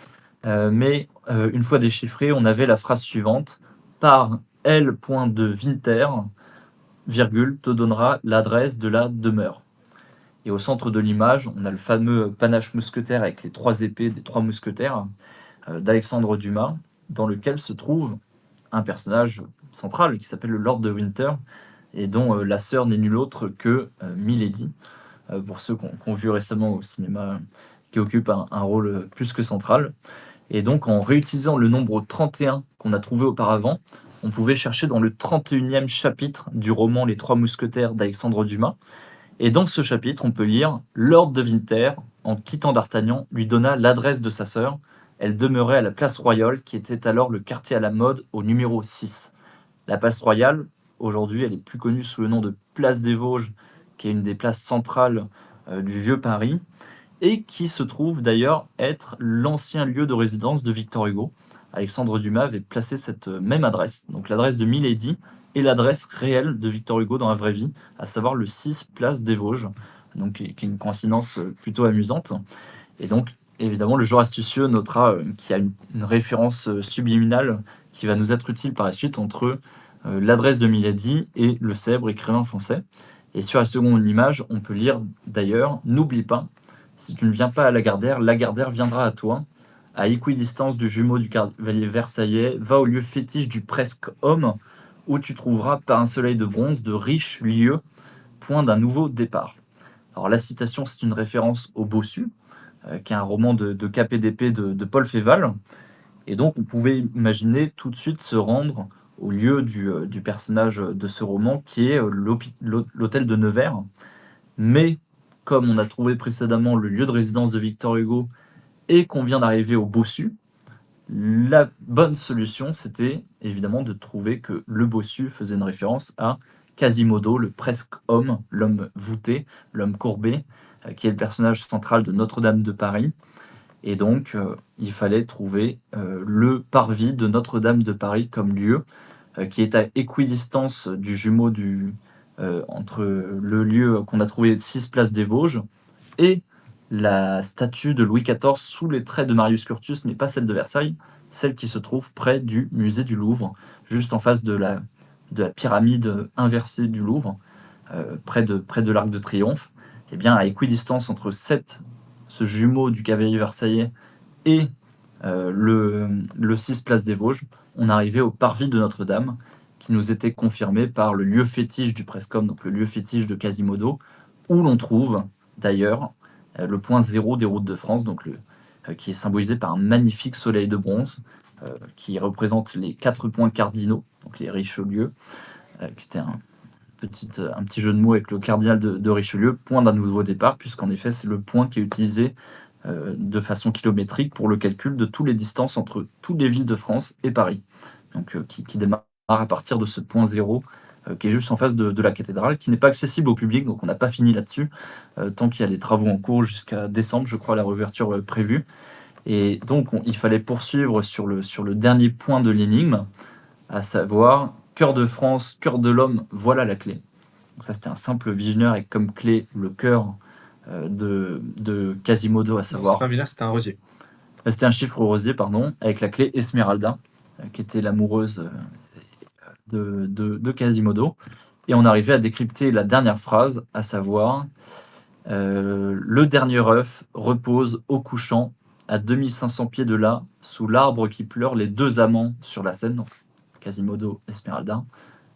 Mais une fois déchiffré, on avait la phrase suivante: par L. de Winter, virgule, te donnera l'adresse de la demeure. Et au centre de l'image, on a le fameux panache mousquetaire avec les 3 épées des 3 mousquetaires d'Alexandre Dumas, dans lequel se trouve un personnage central qui s'appelle le Lord de Winter, et dont la sœur n'est nulle autre que Milady, pour ceux qui ont vu récemment au cinéma, qui occupe un rôle plus que central. Et donc, en réutilisant le nombre 31 qu'on a trouvé auparavant, on pouvait chercher dans le 31e chapitre du roman Les Trois Mousquetaires d'Alexandre Dumas. Et dans ce chapitre, on peut lire: Lord de Winter, en quittant d'Artagnan, lui donna l'adresse de sa sœur. Elle demeurait à la place Royale, qui était alors le quartier à la mode au numéro 6. La place Royale, aujourd'hui, elle est plus connue sous le nom de place des Vosges, qui est une des places centrales du vieux Paris, et qui se trouve d'ailleurs être l'ancien lieu de résidence de Victor Hugo. Alexandre Dumas avait placé cette même adresse, donc l'adresse de Milady, et l'adresse réelle de Victor Hugo dans la vraie vie, à savoir le 6 place des Vosges, donc qui est une coïncidence plutôt amusante. Et donc, évidemment, le joueur astucieux notera qu'il y a une référence subliminale qui va nous être utile par la suite entre l'adresse de Milady et le célèbre écrivain français. Et sur la seconde image, on peut lire d'ailleurs: n'oublie pas, si tu ne viens pas à Lagardère viendra à toi. À équidistance du jumeau du cavalier versaillais, va au lieu fétiche du presque homme, où tu trouveras par un soleil de bronze de riches lieux, point d'un nouveau départ. Alors la citation, c'est une référence au Bossu, qui est un roman de KPDP de Paul Féval. Et donc on pouvait imaginer tout de suite se rendre au lieu du personnage de ce roman, qui est l'hôtel de Nevers. Mais comme on a trouvé précédemment le lieu de résidence de Victor Hugo et qu'on vient d'arriver au Bossu, la bonne solution, c'était évidemment de trouver que le Bossu faisait une référence à Quasimodo, le presque homme, l'homme voûté, l'homme courbé, qui est le personnage central de Notre-Dame de Paris. Et donc, il fallait trouver le parvis de Notre-Dame de Paris comme lieu, qui est à équidistance du jumeau entre le lieu qu'on a trouvé 6 place des Vosges et la statue de Louis XIV sous les traits de Marius Curtius, mais pas celle de Versailles, celle qui se trouve près du musée du Louvre, juste en face de la pyramide inversée du Louvre, près de l'Arc de Triomphe. Et bien, à équidistance entre ce jumeau du cavalier versaillais et le 6 place des Vosges, on arrivait au parvis de Notre-Dame, qui nous était confirmé par le lieu fétiche du Prescom, donc le lieu fétiche de Quasimodo, où l'on trouve d'ailleurs le point zéro des routes de France, donc qui est symbolisé par un magnifique soleil de bronze, qui représente les 4 points cardinaux, donc les Richelieu, qui était un petit jeu de mots avec le cardinal de Richelieu, point d'un nouveau départ, puisqu'en effet c'est le point qui est utilisé de façon kilométrique pour le calcul de toutes les distances entre toutes les villes de France et Paris, donc qui démarre à partir de ce point zéro, qui est juste en face de la cathédrale, qui n'est pas accessible au public, donc on n'a pas fini là-dessus, tant qu'il y a des travaux en cours jusqu'à décembre, je crois, la réouverture prévue. Et donc, il fallait poursuivre sur le dernier point de l'énigme, à savoir cœur de France, cœur de l'homme, voilà la clé. Donc ça, c'était un simple Wigner avec comme clé le cœur de Quasimodo, à Non, savoir. c'était un vilain, c'était un rosier. C'était un chiffre rosier, pardon, avec la clé Esmeralda, qui était l'amoureuse de Quasimodo. Et on arrivait à décrypter la dernière phrase, à savoir le dernier œuf repose au couchant, à 2500 pieds de là, sous l'arbre qui pleure les deux amants sur la Seine, donc Quasimodo, Esmeralda,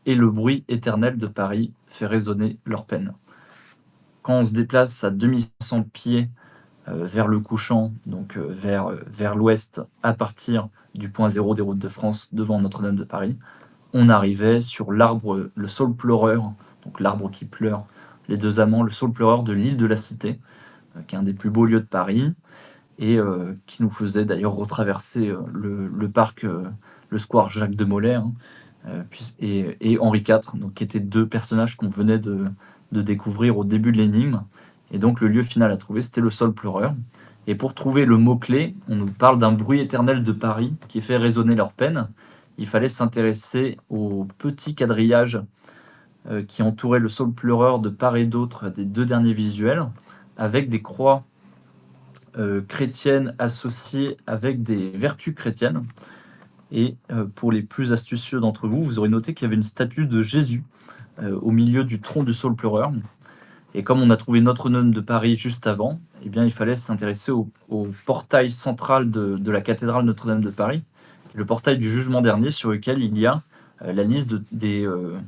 et le bruit éternel de Paris fait résonner leur peine. Quand on se déplace à 2500 pieds vers le couchant, donc vers l'ouest, à partir du point zéro des routes de France devant Notre-Dame de Paris, on arrivait sur l'arbre, le saule pleureur, donc l'arbre qui pleure, les deux amants, le saule pleureur de l'île de la Cité, qui est un des plus beaux lieux de Paris, et qui nous faisait d'ailleurs retraverser le parc, le square Jacques de Molay, hein, et Henri IV, donc, qui étaient deux personnages qu'on venait de découvrir au début de l'énigme. Et donc le lieu final à trouver, c'était le saule pleureur. Et pour trouver le mot-clé, on nous parle d'un bruit éternel de Paris qui fait résonner leur peine. Il fallait s'intéresser au petit quadrillage qui entourait le saule pleureur de part et d'autre des deux derniers visuels, avec des croix chrétiennes associées avec des vertus chrétiennes. Et pour les plus astucieux d'entre vous, vous aurez noté qu'il y avait une statue de Jésus au milieu du tronc du saule pleureur. Et comme on a trouvé Notre-Dame de Paris juste avant, eh bien, il fallait s'intéresser au portail central de la cathédrale Notre-Dame de Paris, le portail du jugement dernier, sur lequel il y a la liste de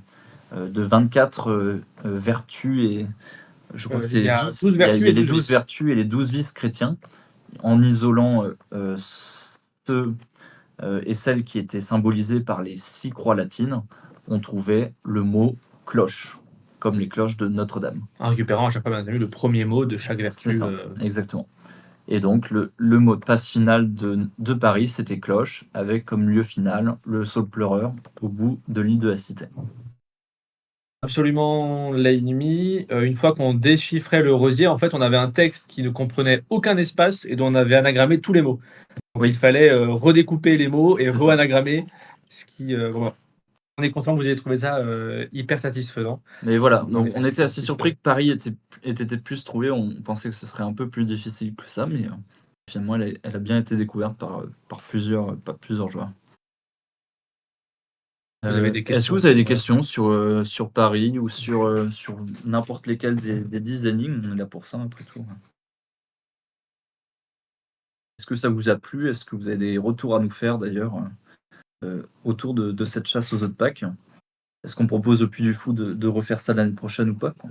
24 vertus, et je crois que c'est Il y a vices. 12 Il y a vertus les et 12 12 vices. vertus et les 12 vices chrétiens, en isolant ceux et celles qui étaient symbolisées par les 6 croix latines. On trouvait le mot cloche, comme les cloches de Notre-Dame. En récupérant à chaque fois, bien entendu, le premier mot de chaque C'est vertu. ça, exactement. Et donc, le mot de passe final de Paris, c'était cloche, avec comme lieu final le saule pleureur au bout de l'île de la Cité. Absolument l'ennemi. Une fois qu'on déchiffrait le rosier, en fait, on avait un texte qui ne comprenait aucun espace et dont on avait anagrammé tous les mots. Donc Oui. il fallait redécouper les mots et C'est ça. re-anagrammer, ce qui, bon, on est content que vous ayez trouvé ça hyper satisfaisant. Mais voilà, En donc effet, on c'est était un assez petit surpris que Paris était plus trouvé. On pensait que ce serait un peu plus difficile que ça, mais finalement, elle a bien été découverte par plusieurs joueurs. Vous avez des Est-ce que questions vous avez des sur, questions sur Paris ou sur n'importe lesquelles des 10 énigmes? On est là pour ça, après tout. Est-ce que ça vous a plu? Est-ce que vous avez des retours à nous faire d'ailleurs autour de cette chasse aux œufs de Pâques? Est-ce qu'on propose au Puy du Fou de refaire ça l'année prochaine ou pas, quoi?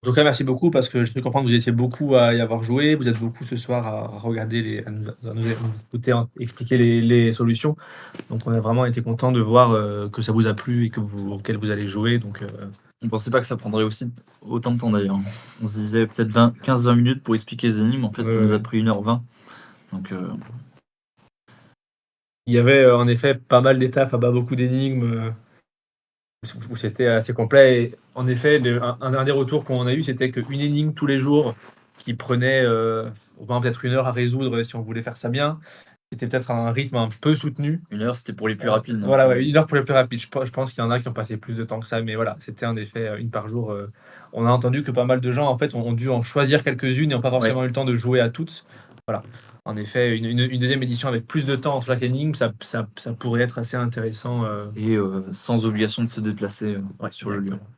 En tout cas, merci beaucoup parce que je peux comprendre que vous étiez beaucoup à y avoir joué. Vous êtes beaucoup ce soir à regarder à nous écouter expliquer les solutions. Donc on a vraiment été content de voir que ça vous a plu et auquel vous allez jouer. Donc On pensait pas que ça prendrait autant de temps d'ailleurs. On se disait peut-être 15-20 minutes pour expliquer les énigmes. En fait, ça nous a pris 1h20. Donc, il y avait en effet pas mal d'étapes, pas beaucoup d'énigmes. Où c'était assez complet et en effet, un dernier retour qu'on a eu, c'était qu'une énigme tous les jours qui prenait, au moins peut-être 1 heure à résoudre si on voulait faire ça bien. C'était peut-être un rythme un peu soutenu. 1 heure, c'était pour les plus rapides. Donc, Voilà, ouais, 1 heure pour les plus rapides. Je pense qu'il y en a qui ont passé plus de temps que ça, mais voilà, c'était en effet, 1 par jour. On a entendu que pas mal de gens, en fait, ont dû en choisir quelques-unes et n'ont pas forcément eu le temps de jouer à toutes. Voilà. En effet, une 2e édition avec plus de temps entre chaque énigme, ça pourrait être assez intéressant. Et sans obligation de se déplacer sur le lieu. Exactement.